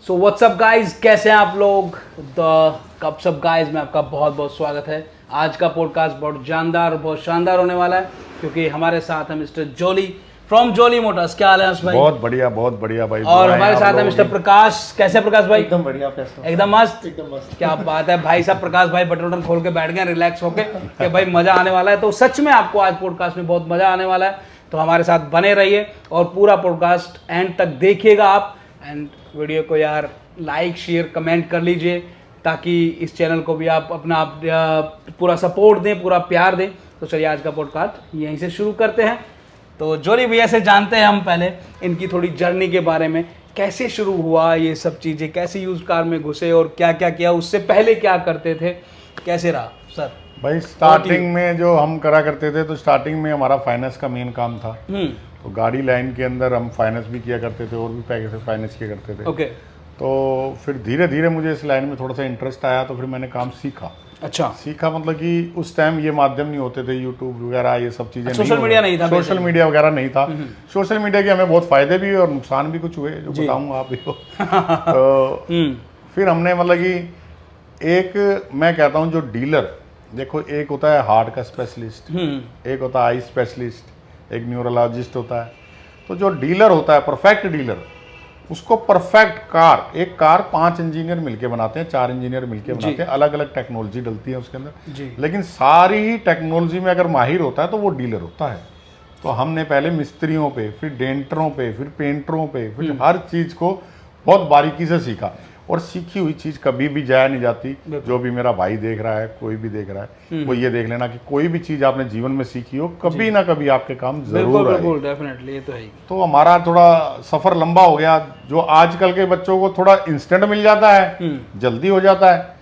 So what's up guys, कैसे हैं आप लोग। कब सब गाइज में आपका बहुत बहुत स्वागत है। आज का पॉडकास्ट बहुत जानदार और बहुत शानदार होने वाला है क्योंकि हमारे साथ है mister Jolly from Jolly Motors. क्या हाल है भाई? बहुत बढ़िया भाई। और हमारे साथ है मिस्टर प्रकाश। कैसे प्रकाश भाई? एकदम बढ़िया, एकदम मस्त। क्या बात है भाई साहब। प्रकाश भाई बटन खोल के बैठ गए रिलैक्स होके कि भाई मजा आने वाला है। तो सच में आपको आज पॉडकास्ट में बहुत मजा आने वाला है, तो हमारे साथ बने रहिए और पूरा पॉडकास्ट एंड तक देखिएगा आप। एंड वीडियो को यार लाइक शेयर कमेंट कर लीजिए ताकि इस चैनल को भी आप अपना पूरा सपोर्ट दें, पूरा प्यार दें। तो चलिए आज का पॉडकास्ट यहीं से शुरू करते हैं। तो जोली भैया से जानते हैं हम पहले इनकी थोड़ी जर्नी के बारे में, कैसे शुरू हुआ ये सब चीज़ें, कैसे यूज कार में घुसे और क्या क्या किया, उससे पहले क्या करते थे, कैसे रहा सर? भाई स्टार्टिंग में जो हम करा करते थे, तो स्टार्टिंग में हमारा फाइनेंस का मेन काम था। तो गाड़ी लाइन के अंदर हम फाइनेंस भी किया करते थे और भी पैसे फाइनेंस किया करते थे। ओके। तो फिर धीरे धीरे मुझे इस लाइन में थोड़ा सा इंटरेस्ट आया, तो फिर मैंने काम सीखा। अच्छा। सीखा मतलब कि उस टाइम ये माध्यम नहीं होते थे, यूट्यूब वगैरह ये सब चीज़ें, सोशल मीडिया नहीं था, सोशल मीडिया वगैरह नहीं था। सोशल मीडिया के हमें बहुत फायदे भी और नुकसान भी कुछ हुए, जो बताऊंगा आप भी को। तो फिर हमने मतलब कि एक, मैं कहता हूँ जो डीलर, देखो एक होता है हार्ट का स्पेशलिस्ट, एक होता है आई स्पेशलिस्ट, एक न्यूरोलॉजिस्ट होता है। तो जो डीलर होता है, परफेक्ट डीलर, उसको परफेक्ट कार, एक कार 5 इंजीनियर मिलके बनाते हैं, 4 इंजीनियर मिलके बनाते हैं, अलग अलग टेक्नोलॉजी डलती है उसके अंदर, लेकिन सारी ही टेक्नोलॉजी में अगर माहिर होता है तो वो डीलर होता है। तो हमने पहले मिस्त्रियों पे, फिर डेंटरों पे, फिर पेंटरों पे, फिर हर चीज़ को बहुत बारीकी से सीखा। और सीखी हुई चीज़ कभी भी जाया नहीं जाती। जो भी मेरा भाई देख रहा है, कोई भी देख रहा है, वो ये देख लेना कि कोई भी चीज़ आपने जीवन में सीखी हो, कभी ना कभी आपके काम जरूर आएगी। बिल्कुल डेफिनेटली, ये तो है ही। तो हमारा थोड़ा सफ़र लंबा हो गया। जो आजकल के बच्चों को थोड़ा इंस्टेंट मिल जाता है, जल्दी हो जाता है,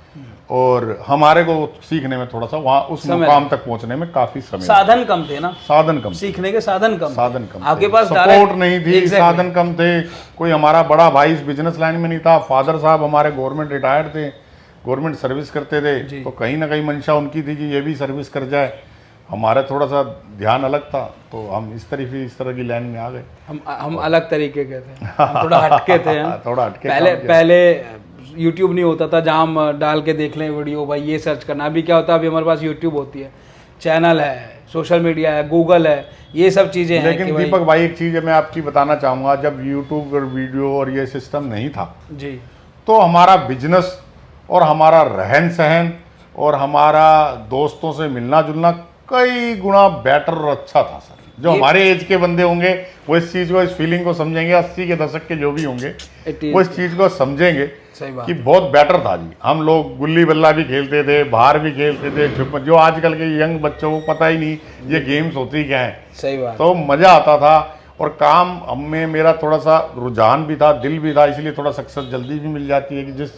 और हमारे को सीखने में थोड़ा सा वहाँ उस मुकाम तक पहुंचने में काफी समय, साधन कम थे ना, साधन कम, सीखने के साधन कम आपके थे। पास सपोर्ट नहीं थी, साधन कम थे। कोई हमारा बड़ा भाई इस बिजनेस लाइन में नहीं था। फादर साहब हमारे गवर्नमेंट रिटायर्ड थे, गवर्नमेंट सर्विस करते थे, तो कहीं ना कहीं मंशा उनकी थी कि ये भी सर्विस कर जाए। हमारा थोड़ा सा ध्यान अलग था, तो हम इस तरह की लाइन में आ गए। हम अलग तरीके के थे, हम थोड़ा हटके थे। थोड़ा हटके। पहले यूट्यूब नहीं होता था जहाँ हम डाल के देख लें वीडियो, भाई ये सर्च करना। अभी क्या होता है, अभी हमारे पास यूट्यूब होती है, चैनल है, सोशल मीडिया है, गूगल है, ये सब चीज़ें हैं। लेकिन दीपक भाई एक चीज़ मैं आपकी बताना चाहूँगा, जब यूट्यूब और वीडियो और ये सिस्टम नहीं था जी, तो हमारा बिजनेस और हमारा रहन सहन और हमारा दोस्तों से मिलना जुलना कई गुना बेटर और अच्छा था सर। जो हमारे एज के बंदे होंगे वो इस चीज़ को, इस फीलिंग को समझेंगे। 80 के दशक के जो भी होंगे वो इस चीज़ को समझेंगे कि बहुत बेटर था जी। हम लोग गुल्ली बल्ला भी खेलते थे, बाहर भी खेलते थे, जो आजकल के यंग बच्चों को पता ही नहीं ये गेम्स होती क्या है। सही बात। तो मज़ा आता था और काम हमें, मेरा थोड़ा सा रुझान भी था, दिल भी था, इसलिए थोड़ा सक्सेस जल्दी भी मिल जाती है कि जिस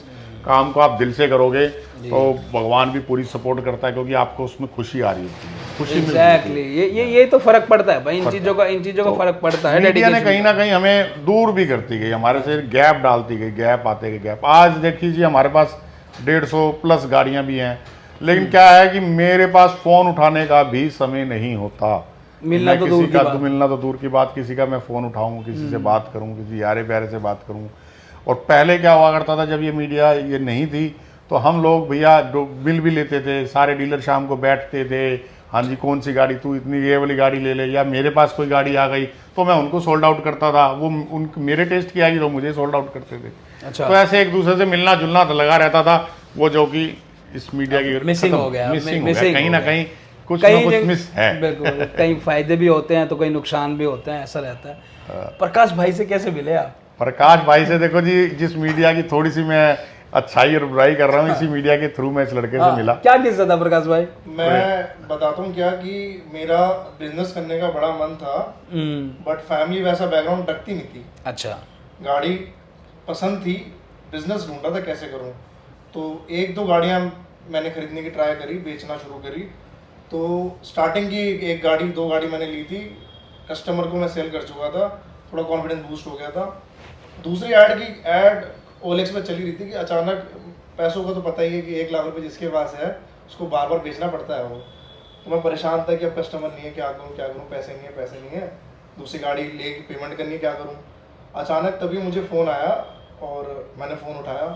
काम को आप दिल से करोगे तो भगवान भी पूरी सपोर्ट करता है, क्योंकि आपको उसमें खुशी आ रही होती है, खुशी एग्जैक्टली। ये तो फर्क पड़ता है भाई, इन चीज़ों का फर्क पड़ता है। मीडिया ने कहीं ना कहीं हमें दूर भी करती गई, हमारे से गैप डालती गई, गैप आते गए गैप। आज देखिए जी हमारे पास 150 प्लस गाड़ियां भी हैं, लेकिन क्या है कि मेरे पास फ़ोन उठाने का भी समय नहीं होता। मिलना तो दूर की बात, किसी का मैं फ़ोन उठाऊँ, किसी से बात करूँ, किसी यारे प्यारे से बात करूँ। और पहले क्या हुआ करता था, जब ये मीडिया ये नहीं थी, तो हम लोग भैया बिल भी लेते थे, सारे डीलर शाम को बैठते थे, हाँ जी कौन सी गाड़ी, तू इतनी ये वाली गाड़ी ले ले, या मेरे पास कोई गाड़ी आ गई तो मैं उनको सोल्ड आउट करता था, वो मेरे टेस्ट की आएगी तो मुझे सोल्ड आउट करते थे। अच्छा। तो ऐसे एक दूसरे से मिलना जुलना तो लगा रहता था, वो जो कि इस मीडिया की मिसिंग हो गया, कहीं ना कहीं कुछ ना कुछ मिस है। बिल्कुल, कई फायदे भी होते हैं तो कई नुकसान भी होते हैं, ऐसा रहता है। प्रकाश भाई से कैसे मिले आप? प्रकाश भाई से देखो जी, जिस मीडिया की थोड़ी सी मैं अच्छाई और बुराई कर रहा हूँ, इसी मीडिया के थ्रू मैं इस लड़के से मिला। क्या किस्सा था प्रकाश भाई? मैं बताता हूँ क्या कि मेरा बिजनेस करने का बड़ा मन था, बट फैमिली वैसा बैकग्राउंड रखती नहीं थी। अच्छा। गाड़ी पसंद थी, बिजनेस ढूंढा था कैसे करूँ। तो 1-2 गाड़ियाँ मैंने खरीदने की ट्राई करी, बेचना शुरू करी। तो स्टार्टिंग की 1-2 गाड़ी मैंने ली थी, कस्टमर को मैं सेल कर चुका था, थोड़ा कॉन्फिडेंस बूस्ट हो गया था। दूसरी ऐड OLX पे चली रही थी कि अचानक, पैसों का तो पता ही है कि 1 लाख रुपए जिसके पास है उसको बार बार बेचना पड़ता है वो। तो मैं परेशान था कि अब कस्टमर नहीं है, क्या करूँ, पैसे नहीं है, दूसरी गाड़ी ले पेमेंट करनी है, क्या करूँ। अचानक तभी मुझे फ़ोन आया और मैंने फ़ोन उठाया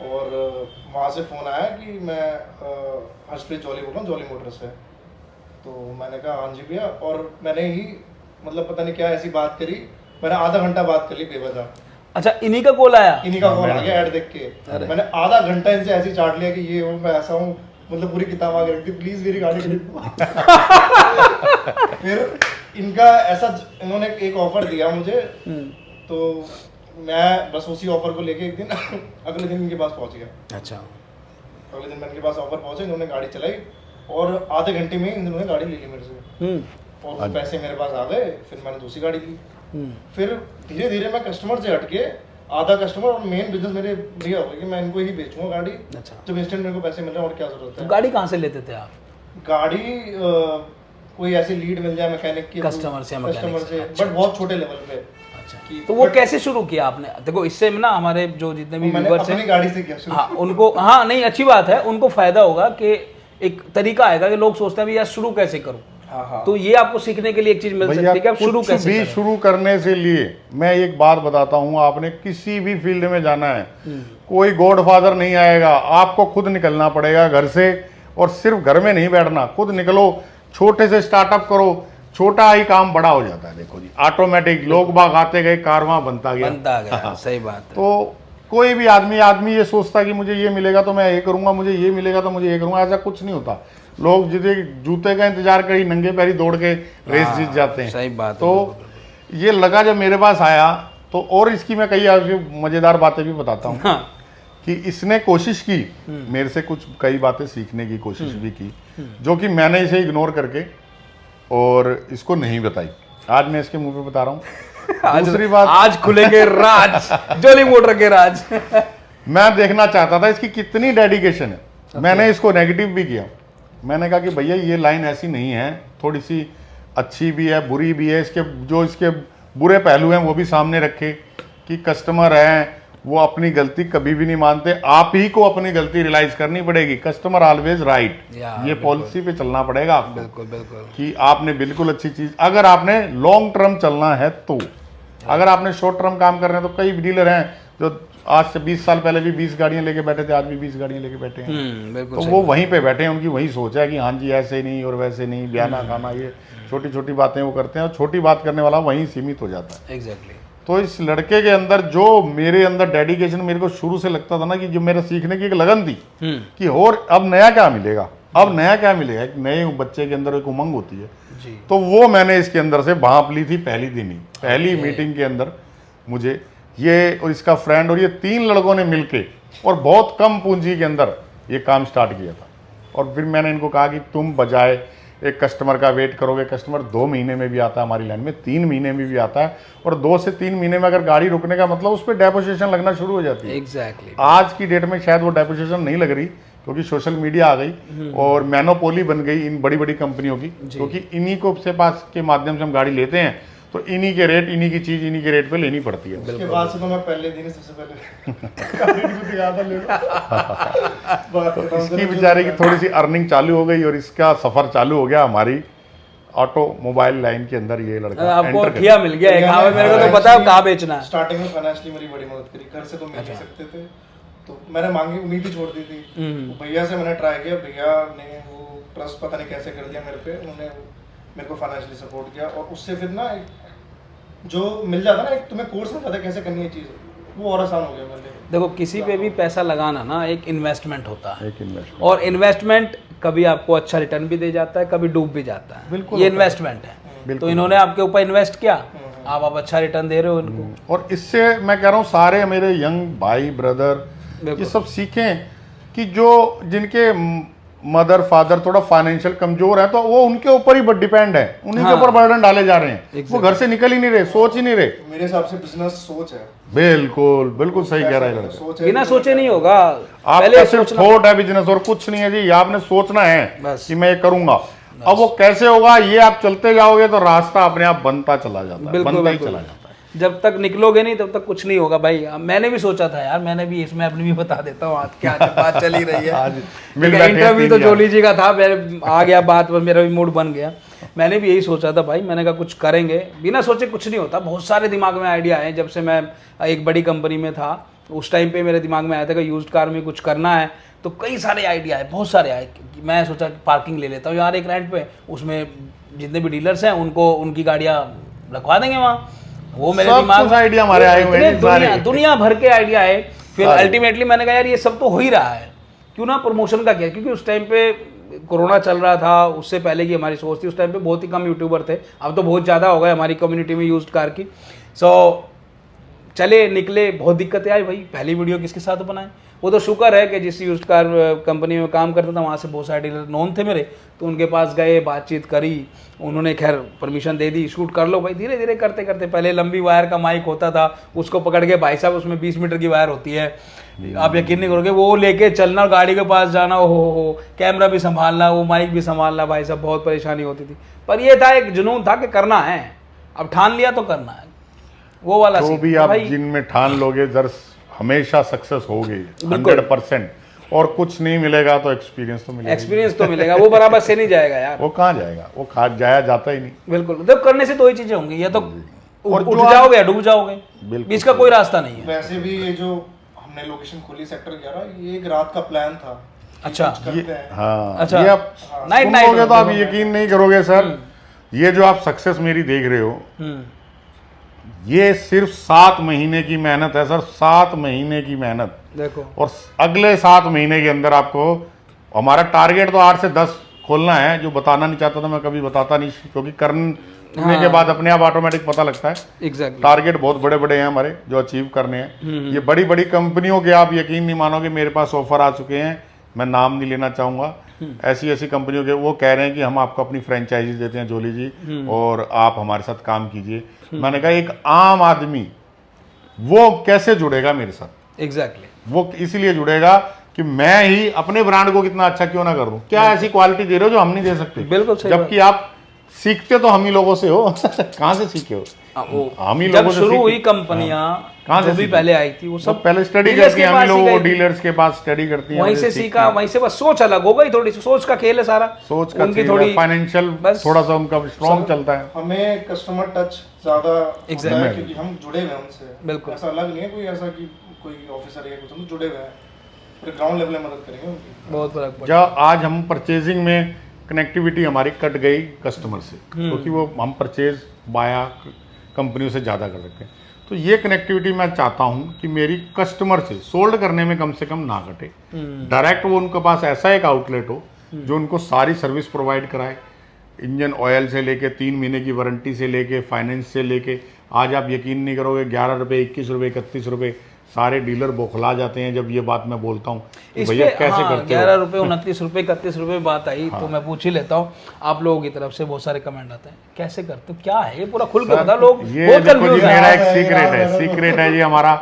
और वहाँ से फ़ोन आया कि मैं हर्षप्रीत जॉली बोल रहा हूँ, जॉली मोटर्स से। तो मैंने कहा हाँ जी भैया, और मैंने ही मतलब पता नहीं क्या ऐसी बात करी, मैंने आधा घंटा बात कर ली बेवजह। अच्छा, इन्हीं का कॉल आया? इन्हीं का कॉल आ गया ऐड देख के। मैंने आधा घंटा इनसे ऐसे चाट लिया कि ये हूँ मैं, ऐसा हूँ, मतलब पूरी किताब आगे रख दी, प्लीज मेरी गाड़ी खरीद दो। फिर इनका ऐसा, इन्होंने एक ऑफर दिया मुझे, तो मैं बस उसी ऑफर को लेके एक दिन अगले दिन इनके पास पहुंच गया। अच्छा, अगले दिन मैं इनके पास ऑफर पहुंचे, इन्होंने गाड़ी चलाई और आधे घंटे में इन्होंने गाड़ी ले ली मेरे से, और पैसे मेरे पास आ गए। फिर मैंने दूसरी गाड़ी ली। फिर धीरे धीरे मैं कस्टमर से हटके आधा कस्टमर और मेन बिजनेस मेरे भैया हो गया कि मैं इनको ही बेचूंगा गाड़ी। अच्छा, जब इंस्टेंट मेरे को पैसे मिल रहे हैं और क्या जरूरत है। तो गाड़ी कहाँ से लेते थे आप? गाड़ी कोई ऐसी लीड मिल जाए मैकेनिक की, कस्टमर से, बट बहुत छोटे लेवल पे। अच्छा, तो वो कैसे शुरू किया आपने? देखो इससे ना हमारे जो जितने भी व्यूअर्स हैं, गाड़ी से किया शुरू। हाँ उनको, हाँ नहीं अच्छी बात है, उनको फायदा होगा कि एक तरीका आएगा कि लोग सोचते हैं यार शुरू कैसे करूं। हाँ। तो ये आपको सीखने के लिए एक चीज मिल सकती है कि आप शुरू कैसे भी शुरू करने से लिए मैं एक बात बताता हूँ, आपने किसी भी फील्ड में जाना है, कोई गॉडफादर नहीं आएगा, आपको खुद निकलना पड़ेगा घर से, और सिर्फ घर में नहीं बैठना, खुद निकलो, छोटे से स्टार्टअप करो, छोटा ही काम बड़ा हो जाता है। देखो जी, ऑटोमेटिक लोग बाग आते गए, कारवां बनता गया। सही बात है। तो कोई भी आदमी ये सोचता कि मुझे ये मिलेगा तो मैं ये करूंगा, मुझे ये मिलेगा तो मुझे ये करूंगा, ऐसा कुछ नहीं होता। लोग जितने जूते का इंतजार करी, नंगे पैरी दौड़ के रेस जीत जाते हैं। सही बात है। तो ये लगा जब मेरे पास आया तो, और इसकी मैं कई आपको मजेदार बातें भी बताता हूँ। हाँ। कि इसने कोशिश की मेरे से कुछ कई बातें सीखने की कोशिश भी की, जो कि मैंने इसे इग्नोर करके और इसको नहीं बताई। आज मैं इसके मुंह पे बता रहा हूँ। दूसरी बात, आज खुलेंगे राज, जॉली मोटर के राज। मैं देखना चाहता था इसकी कितनी डेडिकेशन है। मैंने इसको नेगेटिव भी किया। मैंने कहा कि भैया ये लाइन ऐसी नहीं है, थोड़ी सी अच्छी भी है, बुरी भी है, इसके बुरे पहलू हैं वो भी सामने रखे, कि कस्टमर हैं वो अपनी गलती कभी भी नहीं मानते, आप ही को अपनी गलती रियलाइज करनी पड़ेगी। कस्टमर ऑलवेज राइट, ये पॉलिसी पे चलना पड़ेगा आपको। बिल्कुल बिल्कुल, कि आपने बिल्कुल अच्छी चीज, अगर आपने लॉन्ग टर्म चलना है तो। अगर आपने शॉर्ट टर्म काम कर रहे हैं तो कई डीलर हैं जो आज से 20 साल पहले भी 20 गाड़ियां लेके बैठे थे, आज भी 20 गाड़ियां लेके बैठे हैं। तो वो वहीं पे बैठे हैं, उनकी वही सोच है कि हाँ जी ऐसे नहीं और वैसे नहीं, बयाना खाना, ये छोटी छोटी बातें वो करते हैं, और छोटी बात करने वाला वहीं सीमित हो जाता है। एग्जैक्टली। तो इस लड़के के अंदर जो मेरे अंदर डेडिकेशन, मेरे को शुरू से लगता था ना कि जो मेरा सीखने की एक लगन थी कि और अब नया क्या मिलेगा, अब नया क्या मिलेगा, एक नए बच्चे के अंदर एक उमंग होती है जी। तो वो मैंने इसके अंदर से भांप ली थी पहली दिन ही, पहली मीटिंग के अंदर। मुझे ये और इसका फ्रेंड और ये 3 लड़कों ने मिलके और बहुत कम पूंजी के अंदर ये काम स्टार्ट किया था। और फिर मैंने इनको कहा कि तुम बजाय एक कस्टमर का वेट करोगे, कस्टमर 2 महीने में भी आता है हमारी लाइन में, 3 महीने में भी आता है, और 2 से 3 महीने में अगर गाड़ी रुकने का मतलब उस पर डेपोजिशन लगना शुरू हो जाती है। एग्जैक्टली। आज की डेट में शायद वो डेपोजिशन नहीं लग रही, क्योंकि सोशल मीडिया आ गई और मोनोपोली बन गई इन बड़ी बड़ी कंपनियों की, क्योंकि इन्हीं को से पास के माध्यम से हम गाड़ी लेते हैं, तो इन्हीं के रेट, इन्हीं की चीज इन्हीं के रेट पे लेनी पड़ती है। उसके बाद से तो मैं पहले दिन सबसे पहले इसकी बेचारे की थोड़ी सी अर्निंग चालू हो गई और इसका सफर चालू हो गया हमारी ऑटोमोबाइल लाइन के अंदर। ये लड़का आपको किया मिल गया एक, हाँ मेरे को तो पता है कहाँ बेचना है। स्टार्टिंग में फाइनेंशियली मेरी बड़ी मदद करी, घर से तो मिल नहीं सकते थे, तो मैंने मांगी उम्मीद ही छोड़ दी थी। तो भैया से मैंने ट्राई किया, भैया ने वो ट्रस्ट पता नहीं कैसे कर दिया मेरे पे, उन्होंने मेरे को फाइनेंशियली सपोर्ट किया, और उससे फिर ना जो मिल जाता ना, एक तुम्हें कोर्स मिल जाता कैसे करनी है चीज़, वो और आसान हो गया मेरे लिए। देखो किसी पे भी पैसा लगाना ना एक इन्वेस्टमेंट होता है, एक इन्वेस्टमेंट, और इन्वेस्टमेंट कभी आपको अच्छा रिटर्न भी दे जाता है, कभी डूब भी जाता है। बिल्कुल, ये इन्वेस्टमेंट है। तो इन्होंने आपके ऊपर इन्वेस्ट किया, आप अच्छा रिटर्न दे रहे हो इनको। और इससे मैं कह रहा हूँ सारे मेरे यंग भाई ब्रदर ये सब सीखें कि जो जिनके मदर फादर थोड़ा फाइनेंशियल कमजोर है, तो वो उनके ऊपर ही डिपेंड है, उन्हीं के ऊपर बर्डन डाले जा रहे हैं। वो घर से निकल ही नहीं रहे, सोच ही नहीं रहे। मेरे हिसाब से बिजनेस सोच है। बिल्कुल बिल्कुल सही कह रहा है लड़का। बिना सोचे नहीं होगा, आपका सिर्फ थॉट है बिजनेस और कुछ नहीं है जी। आपने सोचना है कि मैं ये करूंगा, अब वो कैसे होगा ये आप चलते जाओगे तो रास्ता अपने आप बनता चला जाता है, बनता ही चला जाता है। जब तक निकलोगे नहीं तब तक कुछ नहीं होगा भाई। मैंने भी सोचा था यार, मैंने भी इसमें अपनी भी बता देता हूँ आज क्या बात चली रही है। इंटरव्यू तो जोली जी का था, मेरे आ गया बात पर, मेरा भी मूड बन गया। मैंने भी यही सोचा था भाई, मैंने कहा कुछ करेंगे, बिना सोचे कुछ नहीं होता। बहुत सारे दिमाग में आइडिया है। जब से मैं एक बड़ी कंपनी में था उस टाइम पे मेरे दिमाग में आया था कि यूज्ड कार में कुछ करना है, तो कई सारे आइडिया है, बहुत सारे आए कि मैं सोचा कि पार्किंग ले लेता हूँ यार एक रेंट पे, उसमें जितने भी डीलर्स हैं उनको उनकी गाड़ियाँ रखवा देंगे वहाँ। वो मेरे दिमाग में आइडिया हमारे आए हुए हैं, दुनिया भर के आइडिया है। फिर अल्टीमेटली मैंने कहा यार ये सब तो हो ही रहा है, क्यों ना प्रमोशन का किया, क्योंकि उस टाइम पे कोरोना चल रहा था, उससे पहले की हमारी सोच थी, उस टाइम पे बहुत ही कम यूट्यूबर थे, अब तो बहुत ज़्यादा हो गए हमारी कम्युनिटी में यूज्ड कार की। चले निकले, बहुत दिक्कतें आई भाई, पहली वीडियो किसके साथ बनाए। वो तो शुक्र है कि जिस यूज्ड कार कंपनी में काम करता था वहाँ से बहुत सारे डीलर नोन थे मेरे, तो उनके पास गए, बातचीत करी, उन्होंने खैर परमिशन दे दी, शूट कर लो भाई। धीरे धीरे करते करते, पहले लंबी वायर का माइक होता था, उसको पकड़ के भाई साहब उसमें 20 मीटर की वायर होती है, आप यकीन नहीं करोगे, वो लेके चलना, गाड़ी के पास जाना, हो कैमरा भी संभालना, वो माइक भी संभालना, भाई साहब बहुत परेशानी होती थी। पर ये था, एक जुनून था कि करना है, अब ठान लिया तो करना है, वो वाला जो भी आप जिनमें ठान लोगे जर हमेशा सक्सेस होगी 100%, और कुछ नहीं मिलेगा तो एक्सपीरियंस तो मिलेगा, एक्सपीरियंस तो मिलेगा, वो बराबर से नहीं जाएगा यार, वो कहाँ जाएगा, वो जाया जाता ही नहीं। बिल्कुल, देखो करने से दो ही चीजें होंगी, या तो उठ जाओगे या डूब जाओगे, बीच का कोई रास्ता नहीं है। वैसे भी ये जो हमने लोकेशन खोली सेक्टर 11, ये एक रात का प्लान था। अच्छा, हाँ, अच्छा, ये आप सुनोगे तो आप यकीन नहीं करोगे सर, ये जो आप सक्सेस मेरी देख रहे हो, ये सिर्फ 7 महीने की मेहनत है सर, 7 महीने की मेहनत देखो, और अगले 7 महीने के अंदर आपको, हमारा टारगेट तो 8 से 10 खोलना है, जो बताना नहीं चाहता था मैं कभी बताता नहीं, क्योंकि करने के बाद अपने आप ऑटोमेटिक पता लगता है। एग्जैक्टली, टारगेट बहुत बड़े बड़े हैं हमारे जो अचीव करने हैं। ये बड़ी बड़ी कंपनियों के आप यकीन नहीं मानोगे, मेरे पास ऑफर आ चुके हैं, मैं नाम नहीं लेना चाहूँगा, ऐसी ऐसी कंपनियों के, वो कह रहे हैं कि हम आपको अपनी फ्रेंचाइजी देते हैं जोली जी, और आप हमारे साथ काम कीजिए। मैंने कहा एक आम आदमी वो कैसे जुड़ेगा मेरे साथ? एग्जैक्टली, वो इसलिए जुड़ेगा कि मैं ही अपने ब्रांड को कितना अच्छा क्यों ना कर दूं, क्या ऐसी क्वालिटी दे रहे हो जो हम नहीं दे सकते। बिल्कुल सही, जबकि आप सीखते तो हम ही लोगों से हो कहाँ से सीखे हो? हम ही लोगों से शुरू हुई कंपनियां कहाँ से भी पहले आई थी, वो सब पहले स्टडी करती हैं, हम ही लोगों को डीलर्स के पास स्टडी करती हैं, वहीं से सीखा, वहीं से बस सोच अलग हो गई, थोड़ी सी सोच का खेल है सारा, सोच का उनकी थोड़ी फाइनेंशियल थोड़ा सा उनका स्ट्रॉन्ग चलता है। हमें कस्टमर टच ज्यादा होता है क्योंकि हम जुड़े हुए हैं उनसे, बिल्कुल ऐसा अलग नहीं है कोई ऐसा कि कोई ऑफिसर या कुछ, हम जुड़े हुए हैं, फिर ग्राउंड लेवल में मदद करेंगे उनकी, बहुत फर्क पड़ता है। जब आज हम परचेजिंग में कनेक्टिविटी हमारी कट गई कस्टमर से, क्योंकि वो हम परचेज बाया कंपनियों से ज़्यादा कर सकते हैं, तो ये कनेक्टिविटी मैं चाहता हूँ कि मेरी कस्टमर से सोल्ड करने में कम से कम ना कटे, डायरेक्ट वो उनके पास ऐसा एक आउटलेट हो जो उनको सारी सर्विस प्रोवाइड कराए, इंजन ऑयल से लेके 3 महीने की वारंटी से लेके फाइनेंस से लेके, आज आप यकीन नहीं करोगे 11 रुपये, 21 रुपये, 31 रुपये, सारे डीलर बौखला जाते हैं जब ये बात मैं बोलता हूँ, भैया कैसे करते हो? 11 रुपये, 29 रुपये, 31 रुपये बात आई, तो मैं पूछ ही लेता हूँ, आप लोगों की तरफ से बहुत सारे कमेंट आते हैं, कैसे करते हो, क्या है ये पूरा खुल के बता, लोग बहुत कंफ्यूज है। मेरा एक सीक्रेट है ये हमारा,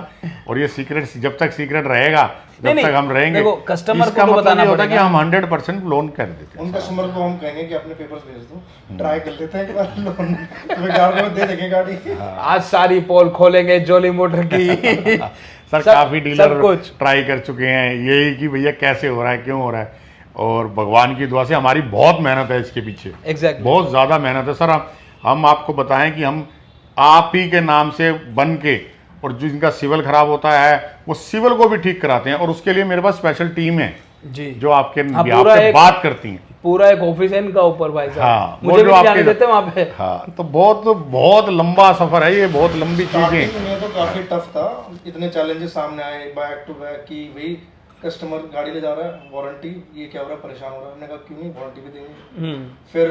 और ये सीक्रेट जब तक सीक्रेट रहेगा जब तक हम रहेंगे, देखो कस्टमर को बताना पड़ेगा कि हम 100% लोन कर देते हैं। उन कस्टमर को हम कहेंगे कि अपने पेपर्स भेज दो, ट्राई कर लेते हैं एक बार लोन, तुम्हें 11 रुपये दे देंगे गाड़ी। आज सारी पोल खोलेंगे जोली मोटर की सर काफी डीलर ट्राई कर चुके हैं यही कि भैया कैसे हो रहा है, क्यों हो रहा है, और भगवान की दुआ से हमारी बहुत मेहनत है इसके पीछे, बहुत ज्यादा मेहनत है सर। हम आपको बताएं कि हम आप ही के नाम से बन के, और जिनका सिविल खराब होता है वो सिविल को भी ठीक कराते हैं, और उसके लिए मेरे पास स्पेशल टीम है जी, जो आपके बात करती हैं, पूरा एक ऑफिस है इनका ऊपर भाई साहब। हाँ, मुझे भी जाने देते हैं वहाँ पे। हाँ, तो बहुत लंबा सफर है ये, बहुत लंबी चीजें। ये तो काफी टफ था, इतने चैलेंजेस सामने आए बैक टू बैक कि भाई कस्टमर गाड़ी ले जा रहा है, वारंटी ये क्या हो रहा है, परेशान हो रहा है, हमने कहा क्यों नहीं वारंटी भी देंगे। फिर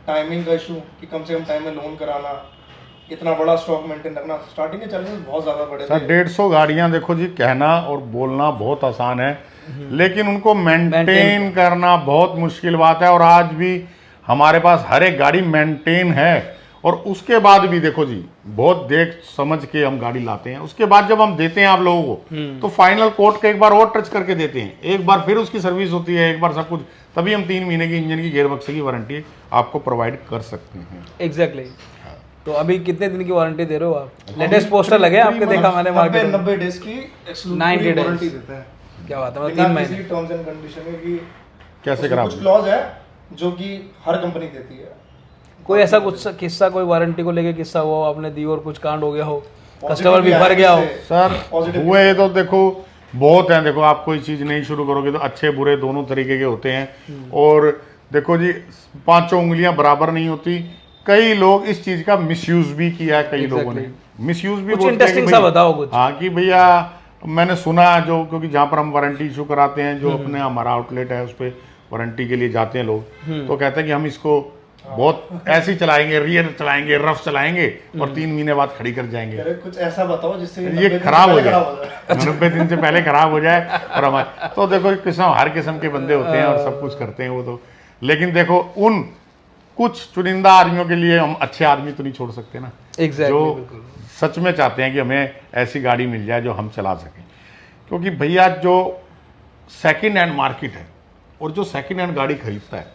टाइमिंग का इशू कि कम से कम टाइम में लोन कराना, इतना बड़ा स्टॉक मेंटेन रखना, स्टार्टिंग के चैलेंजेस बहुत ज्यादा बड़े थे। 150 गाड़ियां देखो जी, कहना और बोलना बहुत आसान है, लेकिन उनको मेंटेन करना बहुत मुश्किल बात है, और आज भी हमारे पास हर एक गाड़ी मेंटेन है, और उसके बाद भी देखो जी बहुत देख समझ के हम गाड़ी लाते हैं, उसके बाद जब हम देते हैं आप लोगों को तो फाइनल कोट का एक बार और टच करके देते हैं, एक बार फिर उसकी सर्विस होती है, एक बार सब कुछ, तभी हम 3 महीने की इंजन की गियर बक्से की वारंटी आपको प्रोवाइड कर सकते हैं। एग्जैक्टली। तो अभी कितने दिन की वारंटी दे रहे हो आप? लेटेस्ट पोस्टर लगे आपके, देखा मैंने मार्केट में 90 डेज की 90 वारंटी देते हैं। क्या बात है, 3 महीने टर्म्स एंड कंडीशन है कि कैसे खराब कुछ क्लॉज है जो कि हर कंपनी देती है। कोई ऐसा कुछ किस्सा, कोई वारंटी को लेके किस्सा हुआ आपने दी और कुछ कांड हो गया हो? कस्टमर भी भर गया हो। सर Positive हुए तो देखो बहुत हैं। देखो आप कोई चीज़ नहीं शुरू करोगे तो अच्छे बुरे दोनों तरीके के होते हैं। और देखो जी, पांचों उंगलियां बराबर नहीं होती। कई लोग इस चीज़ का मिसयूज भी किया है, कई लोगों ने मिसयूज भी। कुछ इंटरेस्टिंग सा बताओ कुछ। हाँ कि भैया मैंने सुना जो, क्योंकि जहाँ पर हम वारंटी इशू कराते हैं, जो अपने हमारा आउटलेट है उस पर वारंटी के लिए जाते हैं लोग, तो कहते हैं कि हम इसको बहुत ऐसे ही चलाएंगे, रियर चलाएंगे, रफ चलाएंगे और 3 महीने बाद खड़ी कर जाएंगे। अरे कुछ ऐसा बताओ जिससे ये खराब हो जाए, 90 दिन से पहले खराब हो जाए। और हमारे तो देखो किस्म, हर किस्म के बंदे होते हैं और सब कुछ करते हैं वो तो। लेकिन देखो उन कुछ चुनिंदा आदमियों के लिए हम अच्छे आदमी तो नहीं छोड़ सकते ना, जो सच में चाहते हैं कि हमें ऐसी गाड़ी मिल जाए जो हम चला सकें। क्योंकि भैया जो सेकंड हैंड मार्केट है और जो सेकंड हैंड गाड़ी खरीदता है,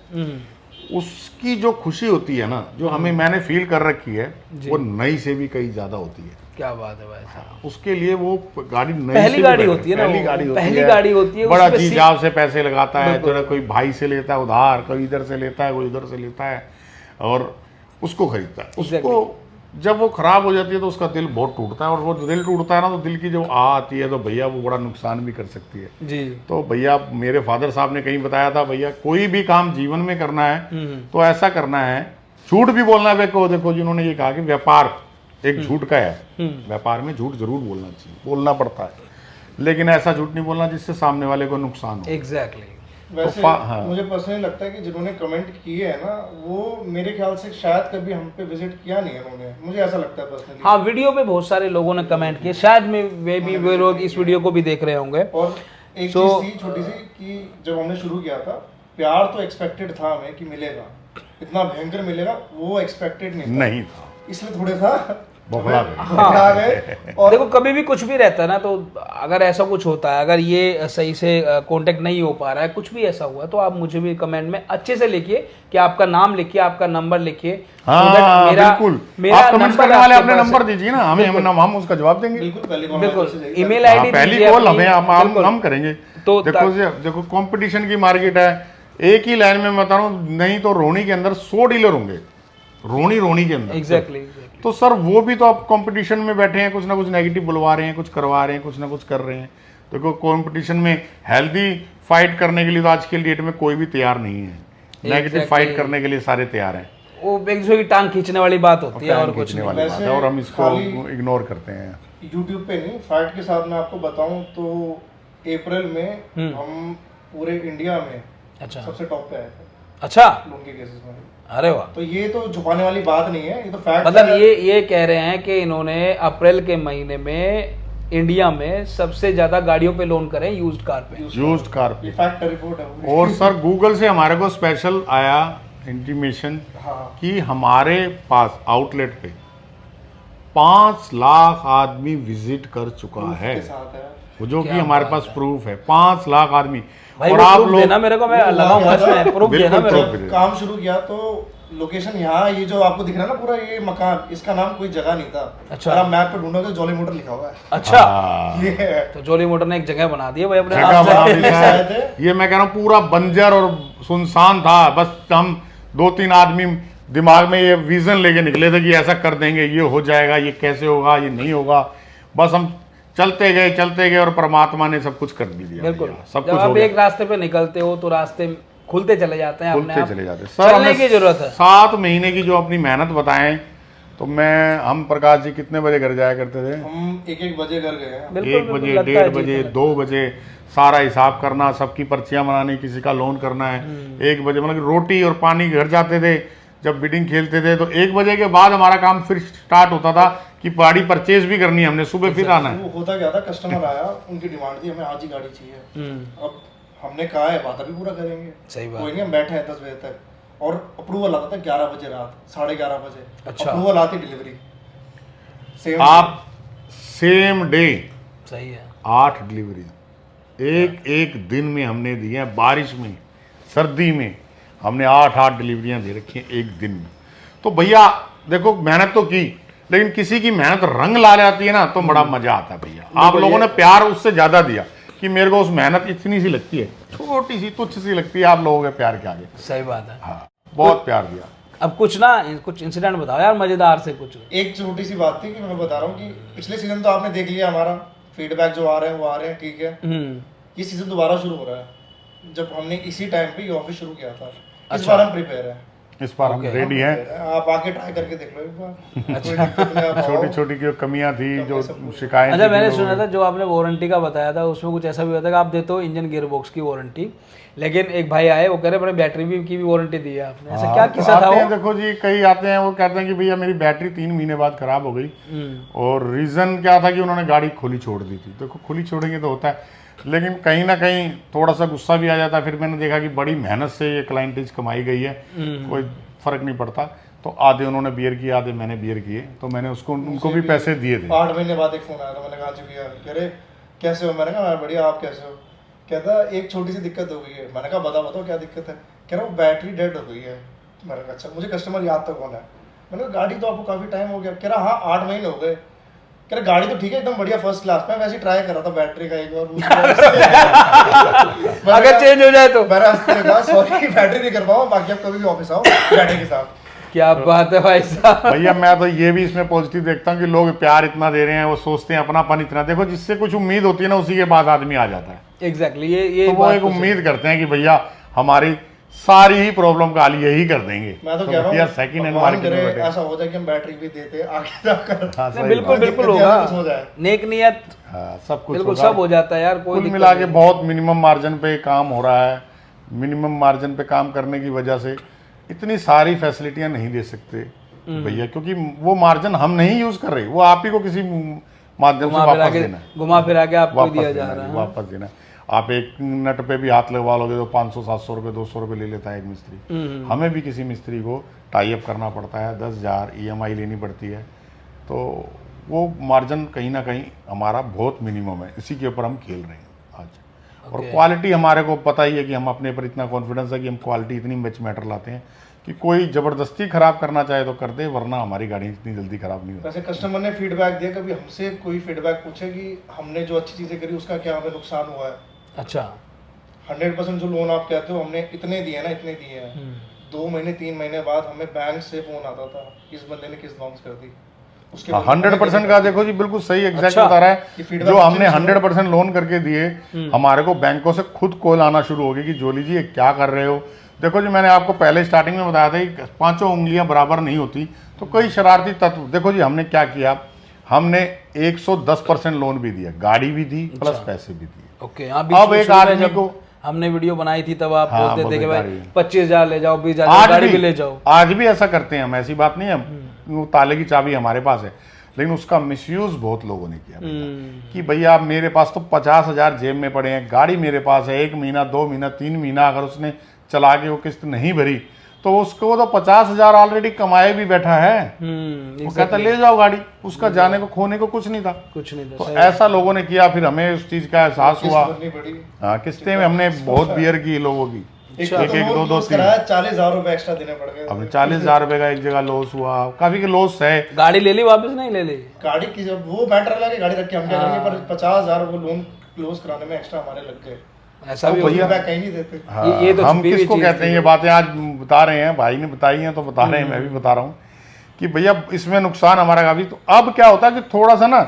उसकी जो खुशी होती है ना, जो हमें मैंने फील कर रखी है, वो नई से भी कहीं ज्यादा होती है। क्या बात है भाई साहब। उसके लिए वो गाड़ी नई पहली गाड़ी होती है ना, पहली गाड़ी होती है, बड़ा जी जाव से पैसे लगाता है, तो कोई भाई से लेता है उधार, कोई इधर से लेता है, कोई उधर से लेता है और उसको खरीदता है। उसको जब वो खराब हो जाती है तो उसका दिल बहुत टूटता है, और वो दिल टूटता है ना, तो दिल की जब आती है तो भैया वो बड़ा नुकसान भी कर सकती है जी। तो भैया मेरे फादर साहब ने कहीं बताया था, भैया कोई भी काम जीवन में करना है तो ऐसा करना है, झूठ भी बोलना है। देखो जिन्होंने ये कहा कि व्यापार एक झूठ का है, व्यापार में झूठ जरूर बोलना चाहिए, बोलना पड़ता है, लेकिन ऐसा झूठ नहीं बोलना जिससे सामने वाले को नुकसान हो। एग्जैक्टली। वैसे हाँ। मुझे पर्सनली लगता है कि जिन्होंने कमेंट किए हैं ना, वो मेरे ख्याल से शायद कभी हम पे विजिट किया नहीं है उन्होंने, मुझे ऐसा लगता है पर्सनली। हाँ, वीडियो पे बहुत सारे लोगों ने कमेंट किए, शायद वे लोग इस वीडियो को भी देख रहे होंगे। और एक चीज थी छोटी सी कि जब हमने शुरू किया था, प्यार तो एक्सपेक्टेड था हमें कि मिलेगा, इतना भयंकर मिलेगा वो एक्सपेक्टेड नहीं था, इसलिए थोड़े था बखला गए। और देखो कभी भी कुछ भी रहता है ना, तो अगर ऐसा कुछ होता है, अगर ये सही से कांटेक्ट नहीं हो पा रहा है, कुछ भी ऐसा हुआ, तो आप मुझे भी कमेंट में अच्छे से लिखिए कि आपका नाम लिखिए, आपका नंबर लिखिए। हाँ, बिल्कुल। आप कमेंट करने वाले अपने नंबर दीजिए ना, हम उसका जवाब देंगे। बिल्कुल ईमेल आईडी पहली कॉल हमें हम करेंगे। तो देखो कंपटीशन की मार्केट है, एक ही लाइन में बता रहा हूँ, नहीं तो रोनी के अंदर 100 डीलर होंगे, रोनी के अंदर। एग्जैक्टली। तो सर वो भी तो आप कंपटीशन में बैठे हैं, कुछ ना कुछ नेगेटिव बुलवा रहे हैं, कुछ करवा रहे हैं, कुछ ना कुछ कर रहे हैं। देखो कंपटीशन में हेल्दी फाइट करने के लिए तो आज के डेट में कोई भी तैयार नहीं है, नेगेटिव फाइट करने के लिए सारे तैयार हैं। वो एक दूसरे की टांग खींचने वाली बात होती है और कुछ वाली बात है, और हम इसको इग्नोर करते हैं। यूट्यूब पे नहीं, फाइट के साथ मैं आपको बताऊं तो अप्रैल में हम पूरे इंडिया में अच्छा सबसे टॉप पे आए थे। अच्छा, लोन के केसेस में। अरे वाह। तो ये तो छुपाने वाली बात नहीं है, ये तो फैक्ट मतलब ये कह रहे हैं कि इन्होंने अप्रैल के महीने में इंडिया में सबसे ज्यादा गाड़ियों पे लोन करें, यूज्ड कार पे। ये फैक्ट रिपोर्ट है। और सर गूगल से हमारे को स्पेशल आया इंटीमेशन कि हमारे पास आउटलेट पे 5 लाख आदमी विजिट कर चुका है, जो कि हमारे पास प्रूफ है। 5 लाख आदमी। भाई और आप लोग देना मेरे को, मैं लगाऊंगा इसमें प्रूफ देना मेरे को। काम शुरू किया तो लोकेशन यहाँ, ये जो आपको दिख रहा है ना पूरा ये मकान, इसका नाम कोई जगह नहीं था। अच्छा। अगर आप मैप पे ढूंढोगे तो जॉली मोटर लिखा हुआ है। अच्छा, ये है। तो जॉली मोटर ने एक जगह बना दी है भाई अपने जगह नाम बना से। दी है। ये मैं कह रहा हूँ पूरा बंजर और सुनसान था, बस हम 2-3 आदमी दिमाग में ये विजन लेके निकले थे कि ऐसा कर देंगे, ये हो जाएगा, ये कैसे होगा, ये नहीं होगा। बस हम चलते गए और परमात्मा ने सब कुछ कर भी दिया। बिल्कुल। सब जब कुछ आप एक रास्ते पे निकलते हो तो रास्ते खुलते चले जाते हैं, अपने आप चले जाते हैं। सर चलने की जरूरत है। 7 महीने की जो अपनी मेहनत बताएं तो हम प्रकाश जी कितने बजे घर जाया करते थे? हम 1-1 बजे घर गए हैं। 1 बजे, 1:30 बजे, 2 बजे सारा हिसाब करना, सबकी पर्चियां बनानी, किसी का लोन करना है। 1 बजे मतलब रोटी और पानी घर जाते थे। जब बिडिंग खेलते थे तो 1 बजे के बाद हमारा काम फिर स्टार्ट होता था कि गाड़ी परचेज भी करनी है हमने, सुबह फिर आना है। वो होता क्या था, कस्टमर आया, उनकी डिमांड थी हमें आज ही गाड़ी चाहिए। अब हमने कहा है वादा भी पूरा करेंगे, सही बात। कोई नहीं, हम बैठे हैं 10 बजे तक, और अप्रूवल आता था 11 बजे रात, 11:30 बजे। अच्छा। अप्रूवल आती डिलीवरी आप सेम डे। सही है। 8 डिलीवरी एक दिन में हमने दी है। बारिश में, सर्दी में हमने 8 डिलीवरियां दे रखी हैं एक दिन में। तो भैया देखो मेहनत तो की, लेकिन किसी की मेहनत रंग ला जाती है ना तो बड़ा मजा आता है। भैया आप लोगों ने प्यार उससे ज्यादा दिया कि मेरे को उस मेहनत इतनी सी लगती है, छोटी सी तुच्छ सी लगती है आप लोगों के प्यार के आगे। सही बात है। हाँ, बहुत प्यार दिया। अब कुछ ना कुछ इंसिडेंट बताओ यार मजेदार से कुछ। एक छोटी सी बात थी कि मैं बता रहा हूँ कि पिछले सीजन तो आपने देख लिया, हमारा फीडबैक जो आ रहे हैं वो आ रहे हैं, ठीक है। ये सीजन दोबारा शुरू हो रहा है, जब हमने इसी टाइम पे ये ऑफिस शुरू किया था। इस बार हम प्रिपेयर हैं, इस बार हम रेडी हैं। आप आके ट्राई करके देख लो एक बार। छोटी छोटी जो कमियां थी, जो शिकायत। अच्छा, मैंने सुना था जो आपने वारंटी का बताया था उसमें कुछ ऐसा भी होता है कि आप देते हो इंजन गियर बॉक्स की वारंटी, लेकिन एक भाई आए वो कह रहे अपने बैटरी भी की भी वारंटी दी है आपने, ऐसा क्या किस्सा था वो? देखो जी, कई आते हैं वो कहते हैं कि भैया मेरी बैटरी 3 महीने बाद खराब हो गई, और रीजन क्या था कि उन्होंने गाड़ी खुली छोड़ दी थी। देखो खुली छोड़ेंगे तो होता है, लेकिन कहीं ना कहीं थोड़ा सा गुस्सा भी आ जाता है। फिर मैंने देखा कि बड़ी मेहनत से ये क्लाइंटेज कमाई गई है, कोई फर्क नहीं पड़ता। तो आधे उन्होंने बियर किए, आधे मैंने बियर किए, तो मैंने उसको उनको भी पैसे दिए थे। 8 महीने बाद एक फोन आया था, मैंने कहा जी भैया, कह रहे कैसे हो? मैंने कहा बढ़िया, आप कैसे हो? कहता एक छोटी सी दिक्कत हो गई है। मैंने कहा बताओ क्या दिक्कत है? कह रहा वो बैटरी डेड हो गई है। मैंने कहा अच्छा, मुझे कस्टमर याद तो कौन है? मैंने कहा गाड़ी तो आपको काफी टाइम हो गया। कह रहा हाँ 8 महीने हो गए। कह रहा गाड़ी तो ठीक है, एकदम बढ़िया फर्स्ट क्लास। मैं वैसे ट्राई कर रहा था बैटरी का एक बार अगर चेंज हो जाए तो। मैंने कहा सॉरी बैटरी नहीं कर पाऊंगा, बाकी आप कभी भी ऑफिस आओ बैटरी के साथ। क्या बात है भाई साहब। भैया मैं तो ये भी इसमें पॉजिटिव देखता हूँ कि लोग प्यार इतना दे रहे हैं, वो सोचते हैं अपनापन इतना। देखो जिससे कुछ उम्मीद होती है ना, उसी के बाद आदमी आ जाता है। एग्जैक्टली ये तो वो एक उम्मीद करते हैं कि भैया हमारी सारी ही प्रॉब्लम का हल यही कर देंगे। मैं तो कह रहा हूँ सेकंड हैंड मार्केट में ऐसा हो जाए कि हम बैटरी भी देते आगे जाकर। बिल्कुल बिल्कुल होगा, नेक नियत सब कुछ बिल्कुल सब हो जाता है यार। कोई कुल मिला के बहुत मिनिमम मार्जिन पे काम हो रहा है। मिनिमम मार्जिन पे काम करने की वजह से इतनी सारी फैसिलिटियां नहीं दे सकते भैया, क्योंकि वो मार्जिन हम नहीं यूज कर रहे, वो आप ही को किसी माध्यम से वापस देना है, घुमा फिरा के आपको दिया जा रहा है, वापस देना है। आप एक नट पे भी हाथ लगवा लोगे तो 500-700 रुपये 200 रुपये ले लेता है एक मिस्त्री। हमें भी किसी मिस्त्री को टाई अप करना पड़ता है, 10,000 EMI लेनी पड़ती है। तो वो मार्जिन कहीं ना कहीं हमारा बहुत मिनिमम है, इसी के ऊपर हम खेल रहे हैं आज। और क्वालिटी हमारे को पता ही है कि हम अपने पर इतना कॉन्फिडेंस है कि हम क्वालिटी इतनी मैटर लाते हैं कि कोई जबरदस्ती खराब करना चाहे तो कर दे, वरना हमारी गाड़ी इतनी जल्दी खराब नहीं होती। वैसे कस्टमर ने फीडबैक दिया, कभी हमसे कोई फीडबैक पूछे कि हमने जो अच्छी चीजें करी उसका क्या हमें नुकसान हुआ है? अच्छा 100% जो लोन आप कहते हो हमने इतने दिए ना, इतने दिए हैं। 2 महीने 3 महीने बाद हमें बैंक से फोन आता था, इस बंदे ने किस बाउंस कर दी। 100% का देखो जी, बिल्कुल सही एग्जैक्ट बता रहा है। जो हमने 100% लोन करके दिए, हमारे को बैंकों से खुद कॉल आना शुरू हो गई कि जोली जी ये क्या कर रहे हो। देखो जी, मैंने आपको पहले स्टार्टिंग में बताया था कि 5 उंगलियां बराबर नहीं होती, तो कई शरारती तत्व। देखो जी हमने क्या किया, हमने 110% लोन भी दिया, गाड़ी भी दी प्लस पैसे भी दिए। ओके, अब एक आदमी को हमने वीडियो बनाई थी तब आप बोलते थे कि भाई 25,000 ले जाओ, 20,000 गाड़ी भी ले जाओ। आज भी ऐसा करते हैं हम, ऐसी बात नहीं है। ताले की चाबी हमारे पास है, लेकिन उसका मिसयूज बहुत लोगों ने किया कि भैया मेरे पास तो 50,000 जेब में पड़े हैं, गाड़ी मेरे पास है, 1 महीना 2 महीना 3 महीना अगर उसने चला के वो किस्त नहीं भरी तो उसको तो 50,000 ऑलरेडी कमाए भी बैठा है। वो कहता ले जाओ गाड़ी, उसका जाने को खोने को कुछ नहीं था। तो ऐसा लोगों ने किया, फिर हमें उस चीज का एहसास हुआ। हाँ, किस्तें में हमने बहुत बियर की लोगों की, एक 2 3 40,000 रुपए एक्स्ट्रा देने पड़ गए। अब 40,000 रुपए का एक जगह लॉस हुआ, काफी के लॉस है। गाड़ी ले ली वापस? नहीं ले ली गाड़ी की, जब वो मैटर अलग है, गाड़ी रख के हम क्या करेंगे, पर 50,000 वो लोन क्लोज कराने में एक्स्ट्रा हमारे लग गए। ऐसा भी भैया कहीं नहीं देते। हाँ, ये तो हम किसको कहते हैं, ये बातें आज बता रहे हैं, भाई ने बताई हैं तो बता रहे हैं, मैं भी बता रहा हूँ कि भैया इसमें नुकसान हमारा काफी। तो अब क्या होता है कि थोड़ा सा ना,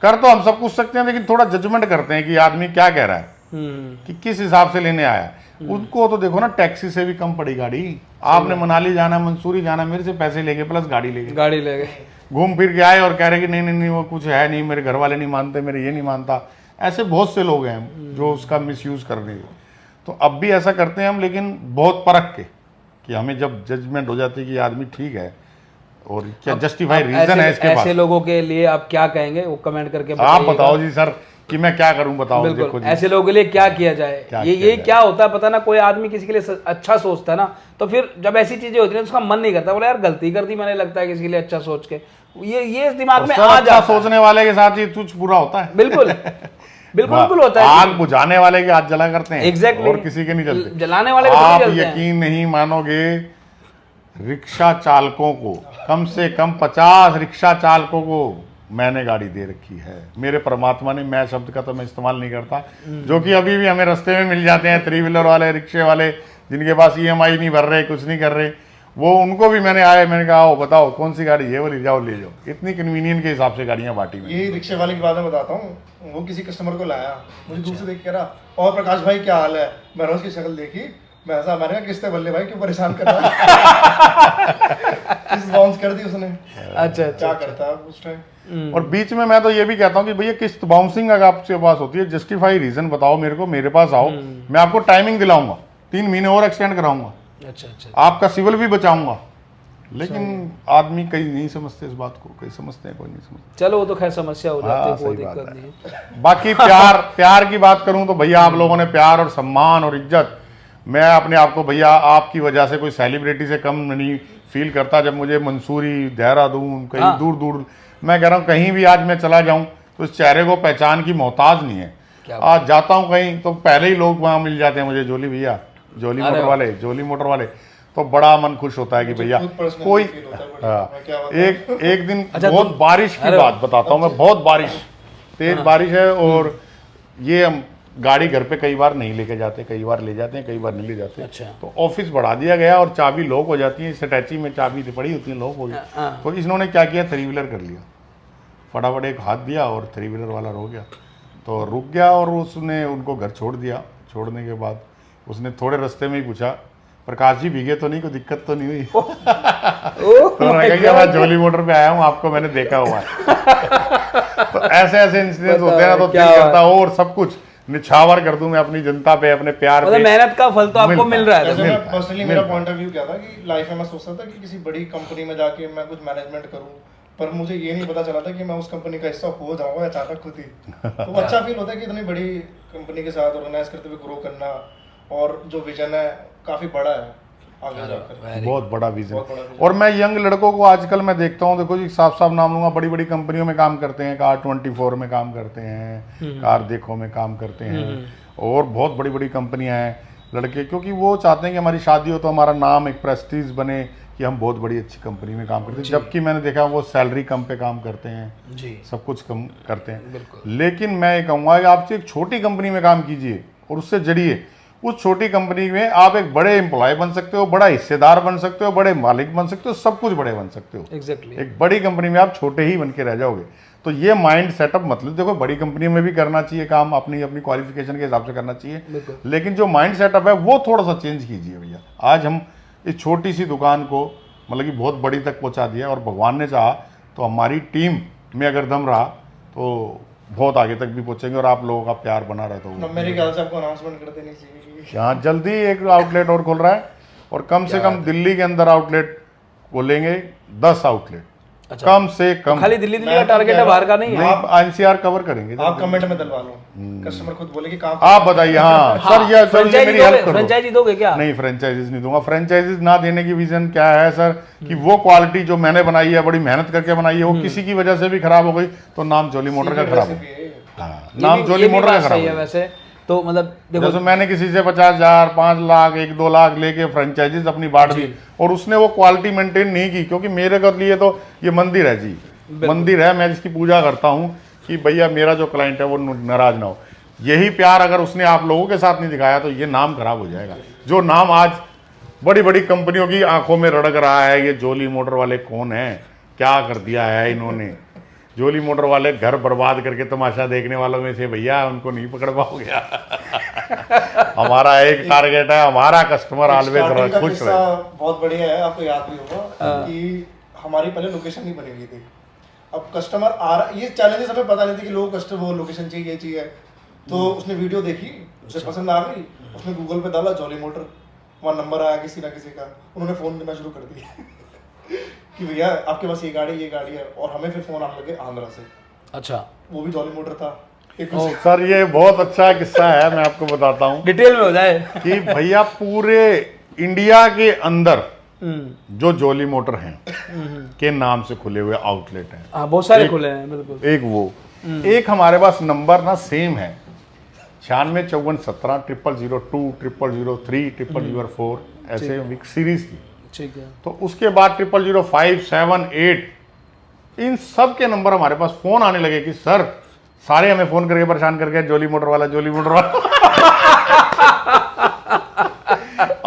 कर तो हम सब कुछ सकते हैं, लेकिन थोड़ा जजमेंट करते हैं कि आदमी क्या कह रहा है, कि किस हिसाब से लेने आया। उनको तो देखो ना, टैक्सी से भी कम पड़ी गाड़ी। आपने मनाली जाना, मंसूरी जाना, मेरे से पैसे लेके प्लस गाड़ी ले गए, घूम फिर के आए और कह रहे कि नहीं नहीं नहीं वो कुछ है नहीं, मेरे घर वाले नहीं मानते, मेरे ये नहीं मानता। ऐसे बहुत से लोग हैं जो उसका मिसयूज कर रहे हैं। तो अब भी ऐसा करते हैं हम, लेकिन बहुत परख के, कि हमें जब जजमेंट हो जाती है कि आदमी ठीक है और क्या जस्टिफाई रीजन है इसके पास। ऐसे लोगों के लिए आप क्या कहेंगे, वो कमेंट करके आप बताओ जी सर कि मैं क्या करूं, बताओ। देखो ऐसे लोगों के लिए क्या किया जाए, ये क्या होता है पता ना, कोई आदमी किसी के लिए अच्छा सोचता है ना, तो फिर जब ऐसी चीजें होती है तो उसका मन नहीं करता, बोले यार गलती कर दी मैंने, लगता है किसी के लिए अच्छा सोच के, ये दिमाग में आ जाता है। सोचने वाले के साथ ही तुझ बुरा होता है। बिल्कुल बिल्कुल होता है। आग बुझाने वाले के हाथ जला करते हैं, एग्जैक्टली, और किसी के नहीं जलते। जलाने वाले आप यकीन नहीं मानोगे, रिक्शा चालकों को कम से कम 50 रिक्शा चालकों को मैंने गाड़ी दे रखी है। मेरे परमात्मा ने, मैं शब्द का तो मैं इस्तेमाल नहीं करता, जो कि अभी भी हमें रास्ते में मिल जाते हैं, 3 व्हीलर वाले, रिक्शे वाले, जिनके पास EMI नहीं भर रहे, कुछ नहीं कर रहे, वो उनको भी मैंने आए, मैंने कहा आओ बताओ कौन सी गाड़ी, ये वाली, जाओ ले जाओ। इतनी कन्वीनियंट के हिसाब से गाड़ियाँ बांटी में। ये रिक्शे वाले की बात मैं बताता हूँ, वो किसी कस्टमर को लाया, मुझे दूर से देख के रहा, और प्रकाश भाई क्या हाल है, मैंने उसकी शक्ल देखी, मैं ऐसा, मैंने कहा किस्ते बल्ले भाई क्यों परेशान कर रहा है। किस्त बाउंस कर दी उसने। अच्छा क्या करता है उस टाइम। और बीच में मैं तो ये भी कहता हूँ कि भैया किस्त बाउंसिंग अगर आपके पास होती है, जस्टिफाई रीजन बताओ मेरे को, मेरे पास आओ, मैं आपको टाइमिंग दिलाऊंगा, 3 महीने और एक्सटेंड कराऊंगा, अच्छा अच्छा। आपका सिविल भी बचाऊंगा। लेकिन आदमी कई नहीं समझते इस बात को, कई समझते हैं, कोई नहीं समझते। चलो वो तो खैर समस्या हो जाती है, सही कोई बात दिक्कत है। नहीं है। बाकी प्यार की बात करूं तो भैया आप लोगों ने प्यार और सम्मान और इज्जत, मैं अपने आप को भैया आपकी वजह से कोई सेलिब्रिटी से कम नहीं फील करता। जब मुझे मंसूरी, देहरादून, कहीं दूर दूर, मैं कह रहा हूँ कहीं भी आज मैं चला जाऊं तो इस चेहरे को पहचान की मोहताज नहीं है। आज जाता हूँ कहीं तो पहले ही लोग वहाँ मिल जाते हैं मुझे, जोली भैया, जोली मोटर वाले, जोली मोटर वाले, तो बड़ा मन खुश होता है कि भैया कोई। एक दिन बहुत बारिश की बात बताता हूँ मैं, बहुत बारिश, तेज बारिश है, और ये हम गाड़ी घर पे कई बार नहीं लेके जाते, कई बार ले जाते हैं, कई बार नहीं ले जाते। अच्छा। तो ऑफिस बढ़ा दिया गया और चाबी लॉक हो जाती है, इस अटैची में चाबी पड़ी होती है, लॉक हो गई। तो इन्होंने क्या किया, 3 व्हीलर कर लिया, फटाफट एक हाथ दिया और 3 व्हीलर वाला रुक गया, तो रुक गया और उसने उनको घर छोड़ दिया। छोड़ने के बाद उसने थोड़े रास्ते में ही पूछा, प्रकाश जी भीगे तो नहीं, कोई दिक्कत तो नहीं हुई? तो मैं कहा मैं जोली मोटर पे आया हूँ, आपको मैंने देखा हुआ है। तो ऐसे ऐसे इंसिडेंट होते हैं ना, तो दिल करता है और सब कुछ निछावर कर दूं मैं अपनी जनता पे, अपने प्यार पे। मेहनत का फल तो आपको मिल रहा है। जैसे मैं पर्सनली, मेरा पॉइंट ऑफ व्यू क्या था कि लाइफ में मैं सोचता था कि किसी बड़ी कंपनी में जाके मैं कुछ मैनेजमेंट करूं, पर मुझे ये नहीं पता चला था कि मैं उस कंपनी का हिस्सा हो जाऊंगा अचानक खुद ही। तो अच्छा फील होता है कि इतनी बड़ी कंपनी के साथ ऑर्गेनाइज करते हुए ग्रो करना, और जो विजन है काफी बड़ा है आगे जाकर, बहुत बड़ा विजन। और मैं यंग लड़कों को आजकल मैं देखता हूँ, देखो जी साफ साफ नाम लूंगा, बड़ी बड़ी कंपनियों में काम करते हैं, कार 24 में काम करते हैं, कार देखो में काम करते हैं, और बहुत बड़ी बड़ी कंपनियां हैं लड़के, क्योंकि वो चाहते हैं कि हमारी शादी हो तो हमारा नाम एक प्रेस्टीज बने कि हम बहुत बड़ी अच्छी कंपनी में काम करते हैं। जबकि मैंने देखा वो सैलरी कम पे काम करते हैं जी, सब कुछ कम करते हैं। लेकिन मैं ये कहूँगा कि आप एक छोटी कंपनी में काम कीजिए और उससे जड़िए, उस छोटी कंपनी में आप एक बड़े एम्प्लॉय बन सकते हो, बड़ा हिस्सेदार बन सकते हो, बड़े मालिक बन सकते हो, सब कुछ बड़े बन सकते हो। एग्जैक्टली। एक बड़ी कंपनी में आप छोटे ही बन के रह जाओगे। तो ये माइंड सेटअप, मतलब देखो बड़ी कंपनी में भी करना चाहिए काम, अपनी अपनी क्वालिफिकेशन के हिसाब से करना चाहिए, लेकिन जो माइंड सेटअप है वो थोड़ा सा चेंज कीजिए भैया। आज हम इस छोटी सी दुकान को मतलब कि बहुत बड़ी तक पहुंचा दिया, और भगवान ने चाहा तो हमारी टीम में अगर दम रहा तो बहुत आगे तक भी पहुंचेंगे, और आप लोगों का प्यार बना रहता होगा। मेरे ख्याल से आपको अनाउंसमेंट कर देनी चाहिए। यहाँ जल्दी एक आउटलेट और खोल रहा है, और कम से कम दिल्ली के अंदर आउटलेट खोलेंगे 10 आउटलेट। अच्छा। कम से कम। खाली दिल्ली का टारगेट है, बाहर का नहीं है। आप एनसीआर कवर करेंगे। आप कमेंट में डलवा लो, कस्टमर खुद बोले कि कहाँ। आप बताइए। हाँ सर, ये मेरी हेल्प करो। फ्रेंचाइजी दोगे क्या? नहीं, फ्रेंचाइजीज नहीं दूंगा। फ्रेंचाइजीज ना देने की रीजन क्या है सर, कि वो क्वालिटी जो मैंने बनाई है, बड़ी मेहनत करके बनाई है, वो किसी की वजह से भी खराब हो गई तो नाम जोली मोटर का खराब हो। नाम जोली मोटर का खराब है वैसे तो, मतलब देखो जैसे मैंने किसी से 50,000, 5 लाख, 1-2 लाख लेके फ्रेंचाइजीज अपनी बांट दी, और उसने वो क्वालिटी मेंटेन नहीं की, क्योंकि मेरे के लिए तो ये मंदिर है जी, मंदिर है, मैं जिसकी पूजा करता हूँ कि भैया मेरा जो क्लाइंट है वो नाराज ना हो। यही प्यार अगर उसने आप लोगों के साथ नहीं दिखाया तो ये नाम खराब हो जाएगा। जो नाम आज बड़ी बड़ी कंपनियों की आंखों में रड़क रहा है, ये जोली मोटर वाले कौन है, क्या कर दिया है इन्होंने। जोली मोटर वाले घर बर्बाद करके तमाशा देखने वालों में से भैया उनको नहीं पकड़ पाओगे। हमारा एक टारगेट है, हमारा कस्टमर ऑलवेज खुश रहे। बहुत बढ़िया है, आपको याद भी होगा कि हमारी पहले लोकेशन नहीं बनी हुई थी। अब कस्टमर आ रहा, ये चैलेंजेस हमें पता नहीं थे कि लोग कस्टमर वो लोकेशन चाहिए, ये चाहिए, तो उसने वीडियो देखी, उसे पसंद आ गई, उसने गूगल पे डाला जोली मोटर, वहाँ नंबर आया किसी ना किसी का, उन्होंने फोन करना शुरू कर दिया कि भैया आपके पास ये गाड़ी है, और हमें फिर फोन आने लगे आंध्रा से। अच्छा, वो भी जोली मोटर था। सर ये बहुत अच्छा किस्सा है, मैं आपको बताता हूँ, डिटेल में हो जाए कि भैया पूरे इंडिया के अंदर जो जोली मोटर हैं के नाम से खुले हुए आउटलेट हैं, बहुत सारे खुले हैं बिल्कुल। एक वो, एक हमारे पास नंबर ना सेम है, 965417 0002 0003 0004 ऐसे एक सीरीज थी। ठीक है। तो उसके बाद 0005 7 8 इन सब के नंबर हमारे पास फोन आने लगे कि सर सारे हमें फोन करके परेशान करके जोली मोटर वाला, जोली मोटर वाला।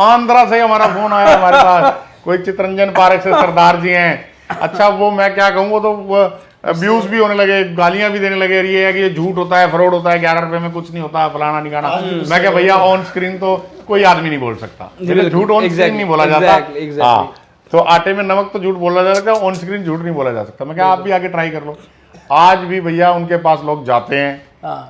आंध्रा से हमारा फोन आया हमारे पास कोई चितरंजन पार्क से सरदार जी हैं। अच्छा वो मैं क्या कहूँ, वो तो अब्यूज भी होने लगे, गालियां भी देने लगे, ये है कि ये झूठ होता है, फ्रॉड होता है, 11 रुपए में कुछ नहीं होता, फलाना निकाना। मैं क्या भैया, ऑन स्क्रीन तो कोई आदमी नहीं बोल सकता, झूठ ऑन स्क्रीन नहीं बोला जाता। हाँ, तो आटे में नमक तो झूठ बोला जा सकता है, ऑन स्क्रीन झूठ नहीं बोला जा सकता। मैं क्या, आप भी आगे ट्राई कर लो। आज भी भैया उनके पास लोग जाते हैं,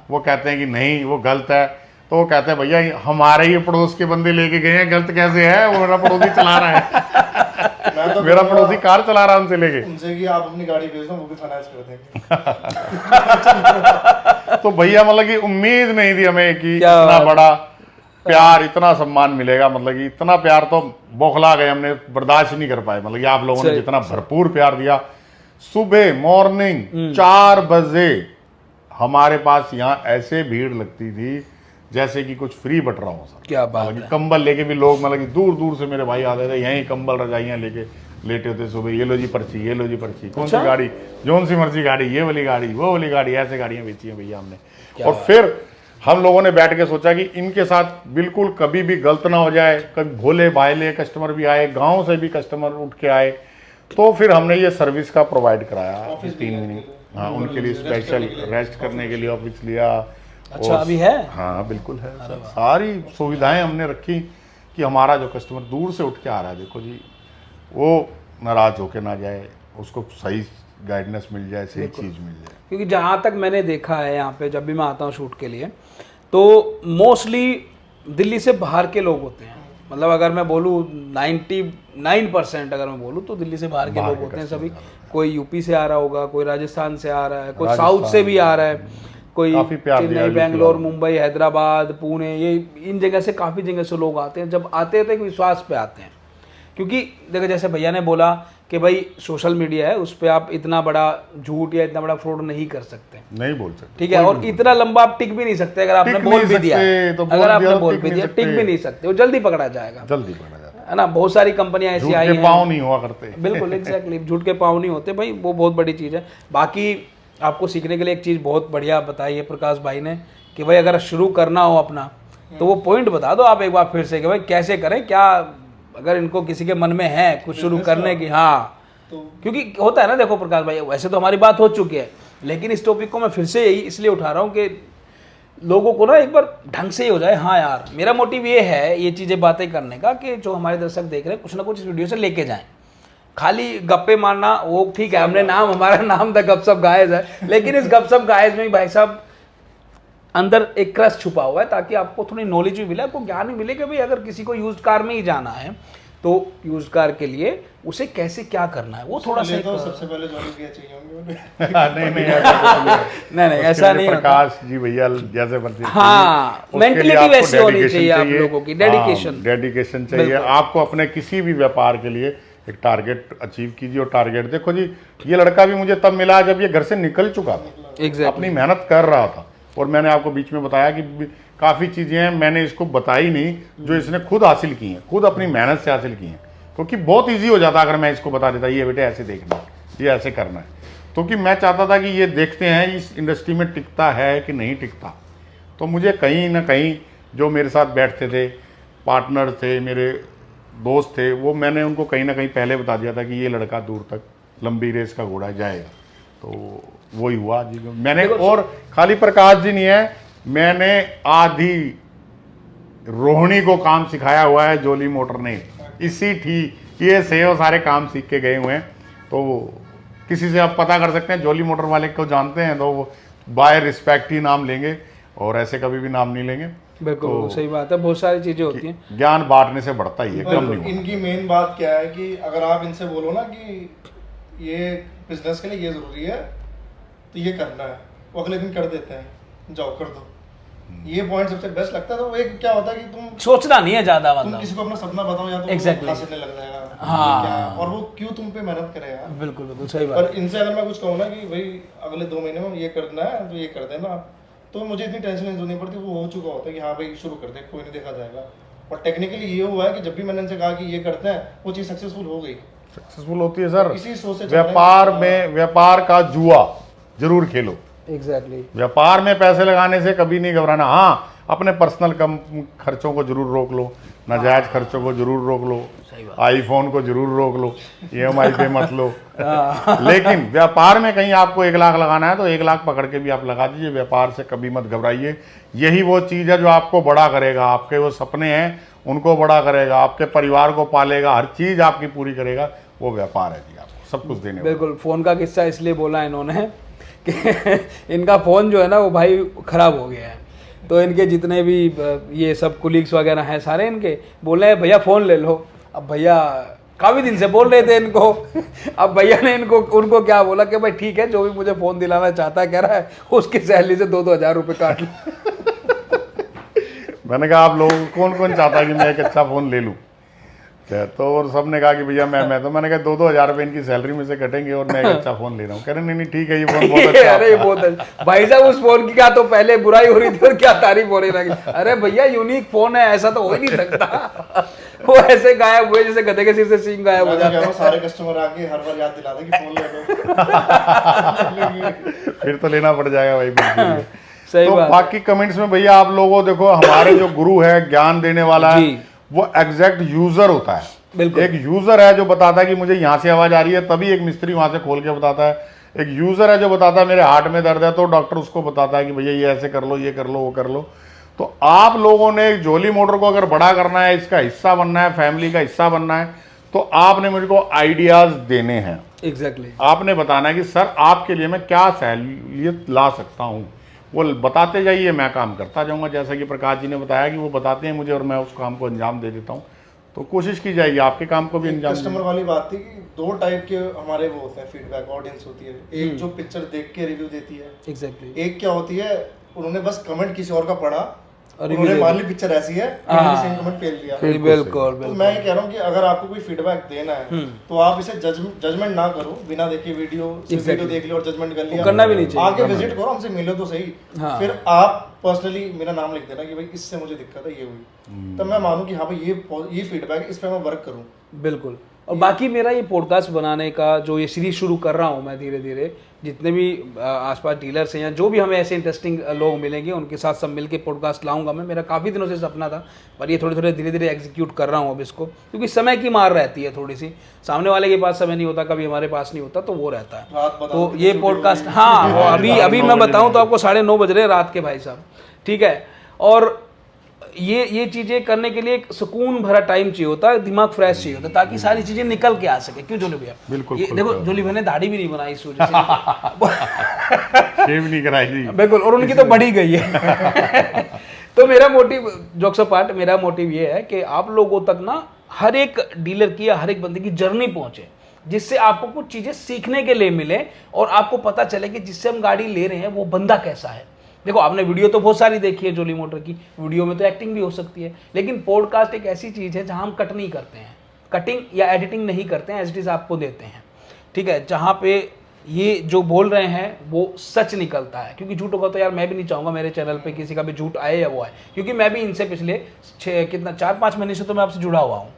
वो कहते हैं कि नहीं वो गलत है, तो वो कहते हैं भैया हमारे ही पड़ोस के बंदे लेके गए हैं, गलत कैसे है, वो मेरा पड़ोसी चला रहा है। तो मेरा पड़ोसी कार चला रहा है उनसे लेके, उनसे कि आप अपनी गाड़ी भेज दो, वो भी फाइनेंस कर देंगे। तो भैया मतलब कि उम्मीद नहीं थी हमें कि इतना बड़ा प्यार, इतना सम्मान मिलेगा। मतलब कि इतना प्यार तो बौखला गए, हमने बर्दाश्त नहीं कर पाए। मतलब कि आप लोगों ने जितना भरपूर प्यार दिया। सुबह मॉर्निंग 4 बजे हमारे पास यहाँ ऐसे भीड़ लगती थी जैसे कि कुछ फ्री बट रहा हो सर। क्या बात है। कंबल लेके भी लोग, मतलब कि दूर दूर से मेरे भाई आते थे, यहीं कंबल रजाइयाँ लेके लेटे होते सुबह। ये लो जी पर्ची, ये लो जी पर्ची, कौन सी गाड़ी, जोन सी मर्जी गाड़ी, ये वाली गाड़ी, वो वाली गाड़ी, ऐसे गाड़ियाँ बेची हैं भैया हमने। और फिर हम लोगों ने बैठ के सोचा कि इनके साथ बिल्कुल कभी भी गलत ना हो जाए। कभी भोले भाईले कस्टमर भी आए, गाँव से भी कस्टमर उठ के आए, तो फिर हमने ये सर्विस का प्रोवाइड कराया 3 महीने। हाँ, उनके लिए स्पेशल रेस्ट करने के लिए ऑफिस लिया। अच्छा, अभी है? हाँ बिल्कुल है। सारी सुविधाएं हमने रखी कि हमारा जो कस्टमर दूर से उठ के आ रहा है, देखो जी, वो नाराज होके ना जाए, उसको सही गाइडेंस मिल जाए, सही चीज़ मिल जाए। क्योंकि जहाँ तक मैंने देखा है यहाँ पे, जब भी मैं आता हूँ शूट के लिए, तो मोस्टली दिल्ली से बाहर के लोग होते हैं। मतलब अगर मैं बोलूँ 99% अगर मैं बोलूँ तो दिल्ली से बाहर के लोग होते हैं सभी। कोई यूपी से आ रहा होगा, कोई राजस्थान से आ रहा है, कोई साउथ से भी आ रहा है, कोई चेन्नई, बेंगलोर, मुंबई, हैदराबाद, पुणे, ये इन जगह से, काफ़ी जगह से लोग आते हैं। जब आते हैं तो एक विश्वास पे आते हैं, क्योंकि देखो जैसे भैया ने बोला कि भाई सोशल मीडिया है, उस पर आप इतना बड़ा झूठ या इतना बड़ा फ्रॉड नहीं कर सकते, नहीं बोल सकते, ठीक है। और इतना लंबा आप टिक भी नहीं सकते। अगर आपने बोल भी दिया, अगर आपने बोल भी दिया, टिक भी नहीं सकते, वो जल्दी पकड़ा जाएगा, जल्दी पकड़ा जाएगा, है ना। बहुत सारी कंपनियां ऐसी आई हैं, पाँव नहीं हुआ करते। बिल्कुल एग्जैक्टली, झूठ के पाँव नहीं होते भाई, वो बहुत बड़ी चीज़ है। बाकी आपको सीखने के लिए एक चीज़ बहुत बढ़िया बताई है प्रकाश भाई ने, कि भाई अगर शुरू करना हो अपना, तो वो पॉइंट बता दो आप एक बार फिर से, कि भाई कैसे करें, क्या अगर इनको किसी के मन में है कुछ शुरू करने की। हाँ, क्योंकि होता है ना, देखो प्रकाश भाई, वैसे तो हमारी बात हो चुकी है, लेकिन इस टॉपिक को मैं फिर से यही इसलिए उठा रहा हूँ कि लोगों को ना एक बार ढंग से ही हो जाए। हाँ यार, मेरा मोटिव ये है ये चीज़ें बातें करने का, कि जो हमारे दर्शक देख रहे हैं कुछ ना कुछ इस वीडियो से लेके जाएं। खाली गप्पे मारना वो ठीक है, हमने नाम, हमारा नाम था गपशप गाइज है, लेकिन इस गपशप गाइज में भाई साहब अंदर एक क्रश छुपा हुआ है, ताकि आपको थोड़ी नॉलेज भी मिले, आपको ज्ञान भी मिले कि भाई अगर किसी को यूज्ड कार में ही जाना है तो यूज्ड कार के लिए उसे कैसे क्या करना है, वो थोड़ा सा सबसे पहले जॉइन किया चाहिए होंगे। नहीं ऐसा नहीं, प्रकाश जी भैया जैसे बनते, हाँ, मेंटलिटी वैसी होनी चाहिए आप लोगों की, डेडिकेशन चाहिए आपको अपने किसी भी व्यापार के लिए। एक टारगेट अचीव कीजिए, और टारगेट देखो जी, ये लड़का भी मुझे तब मिला जब ये घर से निकल चुका था, अपनी मेहनत कर रहा था। और मैंने आपको बीच में बताया कि काफ़ी चीज़ें हैं मैंने इसको बताई नहीं, जो इसने खुद हासिल की हैं, खुद अपनी मेहनत से हासिल की हैं। क्योंकि बहुत ईजी हो जाता अगर मैं इसको बता देता, ये बेटे ऐसे देखना है, ये ऐसे करना है। क्योंकि मैं चाहता था कि ये देखते हैं इस इंडस्ट्री में टिकता है कि नहीं टिकता। तो मुझे कहीं ना कहीं जो मेरे साथ बैठते थे, पार्टनर थे, मेरे दोस्त थे, वो मैंने उनको कहीं ना कहीं पहले बता दिया था कि ये लड़का दूर तक लंबी रेस का घोड़ा जाएगा। तो वही हुआ जी। मैंने, और खाली प्रकाश जी नहीं है, मैंने आधी रोहिणी को काम सिखाया हुआ है जोली मोटर ने, इसी ठीक ये से वो सारे काम सीख के गए हुए हैं। तो किसी से आप पता कर सकते हैं, जोली मोटर वाले को जानते हैं तो वो बाय रिस्पेक्ट ही नाम लेंगे, और ऐसे कभी भी नाम नहीं लेंगे। बिल्कुल तो सही बात है, बहुत सारी चीजें होती हैं, ज्ञान बांटने से बढ़ता ही है, कम नहीं होता। इनकी मेन बात क्या है कि अगर आप इनसे बोलो ना कि ये बिजनेस के लिए ये जरूरी है तो ये करना है, वो अगले दिन कर देते हैं, जाओ कर दो। ये पॉइंट सबसे बेस्ट लगता है। तो एक क्या होता है कि तुम सोचना नहीं है ज्यादा, तुम किसी को अपना सपना बताओ या तो हासिल लग जाएगा, हाँ, और वो क्यों तुम पे मेहनत करेगा। बिल्कुल बिल्कुल सही बात। पर इनसे अगर मैं कुछ कहूँ ना कि भाई अगले 2 महीने में ये करना है तो ये कर देना, तो मुझे इतनी टेंशन नहीं पड़ती, वो हो चुका होता है कि हाँ भाई शुरू कर दे, कोई नहीं, देखा जाएगा। और टेक्निकली ये हुआ है कि जब भी मैंने इनसे कहा कि ये करते हैं, वो चीज़ सक्सेसफुल हो गई, सक्सेसफुल होती है सर। इसी सोच से व्यापार में, व्यापार का जुआ जरूर खेलो, एग्जैक्टली। व्यापार में पैसे लगाने से कभी नहीं घबराना। हाँ, अपने पर्सनल कम खर्चों को जरूर रोक लो, नाजायज खर्चों को जरूर रोक लो, आईफोन को जरूर रोक लो, EMI पे मत लो। लेकिन व्यापार में कहीं आपको 1 लाख लगाना है तो 1 लाख पकड़ के भी आप लगा दीजिए, व्यापार से कभी मत घबराइए। यही वो चीज़ है जो आपको बड़ा करेगा, आपके वो सपने हैं उनको बड़ा करेगा, आपके परिवार को पालेगा, हर चीज़ आपकी पूरी करेगा, वो व्यापार है जी, आपको सब कुछ देने। बिल्कुल। फ़ोन का किस्सा इसलिए बोला इन्होंने कि इनका फ़ोन जो है ना वो भाई ख़राब हो गया है, तो इनके जितने भी ये सब कुलीग्स वगैरह हैं सारे इनके बोले हैं भैया फ़ोन ले लो। अब भैया काफ़ी दिन से बोल रहे थे इनको अब भैया ने उनको क्या बोला कि भाई ठीक है, जो भी मुझे फ़ोन दिलाना चाहता है कह रहा है उसकी सैलरी से 2-2 हज़ार रुपये काट लो। मैंने कहा आप लोग कौन कौन चाहता है कि मैं एक अच्छा फ़ोन ले लूँ, तो और सब ने कहा कि भैया मैं तो मैंने कहा 2-2 हज़ार रुपये इनकी सैलरी में से कटेंगे और मैं एक अच्छा फ़ोन ले रहा हूँ। कह रहे नहीं ठीक है ये फ़ोन बहुत अच्छा। अरे बहुत अच्छा भाई साहब, उस फोन की क्या तो पहले बुराई हो रही थी और क्या तारीफ हो रही लगी। अरे भैया यूनिक फोन है, ऐसा तो हो ही नहीं सकता। वो ऐसे गायब हुए जैसे गधे के सिर से सींग गायब हो जाते हैं। सारे कस्टमर आके हर बार याद दिलाते कि फोन ले लो। फिर तो लेना पड़ जाएगा भाई बिल्कुल। सही तो बात। बाकी कमेंट्स में भैया आप लोगों देखो हमारे जो गुरु है ज्ञान देने वाला है वो एग्जैक्ट यूजर होता है। एक यूजर है जो बताता है कि मुझे यहाँ से आवाज आ रही है, तभी एक मिस्त्री वहां से खोल के बताता है। एक यूजर है जो बताता है मेरे हार्ट में दर्द है, तो डॉक्टर उसको बताता है कि भैया ये ऐसे कर लो, ये कर लो, वो कर लो। तो आप लोगों ने जोली मोटर को अगर बड़ा करना है, इसका हिस्सा बनना है, फैमिली का हिस्सा बनना है, तो आपने मुझको आइडियाज देने हैं। एग्जैक्टली आपने बताना है कि सर आपके लिए मैं क्या सहूलियत ला सकता हूँ, वो बताते जाइए, मैं काम करता जाऊंगा। जैसा कि प्रकाश जी ने बताया कि वो बताते हैं मुझे और मैं उस काम को अंजाम दे देता हूँ। तो कोशिश की जाएगी आपके काम को भी अंजाम। कस्टमर वाली बात थी कि 2 टाइप के हमारे वो होते हैं फीडबैक ऑडियंस होती है। एक जो पिक्चर देख के रिव्यू देती है, एग्जैक्टली। एक क्या होती है उन्होंने बस कमेंट किसी और का पढ़ा, और उन्होंने मान ली पिक्चर ऐसी है, सेम कमेंट फेल दिया। बिल्कुल। तो मैं ये कह रहा हूँ कि अगर आपको कोई फीडबैक देना है तो आप इसे जजमेंट ना करो, बिना देखे वीडियो देख लिया और जजमेंट कर लिया, करना भी नहीं चाहिए। आगे विजिट करो, हमसे मिलो तो सही। फिर आप पर्सनली मेरा नाम लिख देना कि भाई इससे मुझे दिक्कत है, ये हुई, तब मैं मानूं कि हाँ भाई ये फीडबैक इस पे मैं वर्क करूँ। बिल्कुल। और बाकी मेरा ये पॉडकास्ट बनाने का जो ये सीरीज शुरू कर रहा हूँ मैं धीरे धीरे, जितने भी आसपास डीलर्स हैं या जो भी हमें ऐसे इंटरेस्टिंग लोग मिलेंगे उनके साथ सब मिलके पॉडकास्ट लाऊंगा मैं। मेरा काफ़ी दिनों से सपना था, पर ये थोड़े धीरे धीरे एग्जीक्यूट कर रहा हूँ अब इसको, क्योंकि समय की मार रहती है थोड़ी सी, सामने वाले के पास समय नहीं होता, कभी हमारे पास नहीं होता, तो वो रहता है। तो ये पॉडकास्ट हाँ अभी मैं बताऊँ तो आपको 9:30 बज रहे रात के भाई साहब, ठीक है। और ये चीज़ें करने के लिए एक सुकून भरा टाइम चाहिए होता है, दिमाग फ्रेश चाहिए होता है, ताकि सारी चीज़ें निकल के आ सके। क्यों जोली भैया? बिल्कुल। देखो जोली भैया ने दाढ़ी भी नहीं बनाई इस वजह से, शेव नहीं कराई थी बिल्कुल, और उनकी तो बढ़ी गई है। तो मेरा मोटिव, जोक्स अपार्ट, मेरा मोटिव ये है कि आप लोगों तक ना हर एक डीलर की या हर एक बंदे की जर्नी पहुंचे, जिससे आपको कुछ चीज़ें सीखने के लिए मिले और आपको पता चले कि जिससे हम गाड़ी ले रहे हैं वो बंदा कैसा है। देखो आपने वीडियो तो बहुत सारी देखी है जोली मोटर की, वीडियो में तो एक्टिंग भी हो सकती है, लेकिन पॉडकास्ट एक ऐसी चीज़ है जहां हम कट नहीं करते हैं, कटिंग या एडिटिंग नहीं करते हैं, एज इट इज़ आपको देते हैं, ठीक है। जहां पे ये जो बोल रहे हैं वो सच निकलता है, क्योंकि झूठ होगा तो यार मैं भी नहीं चाहूँगा मेरे चैनल पे किसी का भी झूठ आए या वो आए, क्योंकि मैं भी इनसे पिछले 4-5 महीने से तो मैं आपसे जुड़ा हुआ हूँ,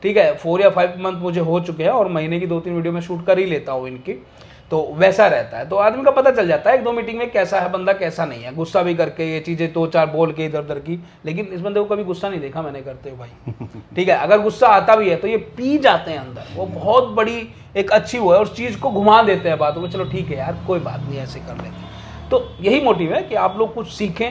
ठीक है। 4 या 5 मंथ मुझे हो चुके हैं और महीने की 2-3 वीडियो में शूट कर ही लेता हूँ इनकी, तो वैसा रहता है। तो आदमी का पता चल जाता है 1-2 मीटिंग में कैसा है बंदा, कैसा नहीं है। गुस्सा भी करके ये चीज़ें 2-4 बोल के इधर उधर की, लेकिन इस बंदे को कभी गुस्सा नहीं देखा मैंने करते हुए भाई, ठीक है। अगर गुस्सा आता भी है तो ये पी जाते हैं अंदर, वो बहुत बड़ी एक अच्छी वो है, और चीज़ को घुमा देते हैं बातों में, चलो ठीक है यार कोई बात नहीं, ऐसे कर लेते हैं। तो यही मोटिव है कि आप लोग कुछ सीखें।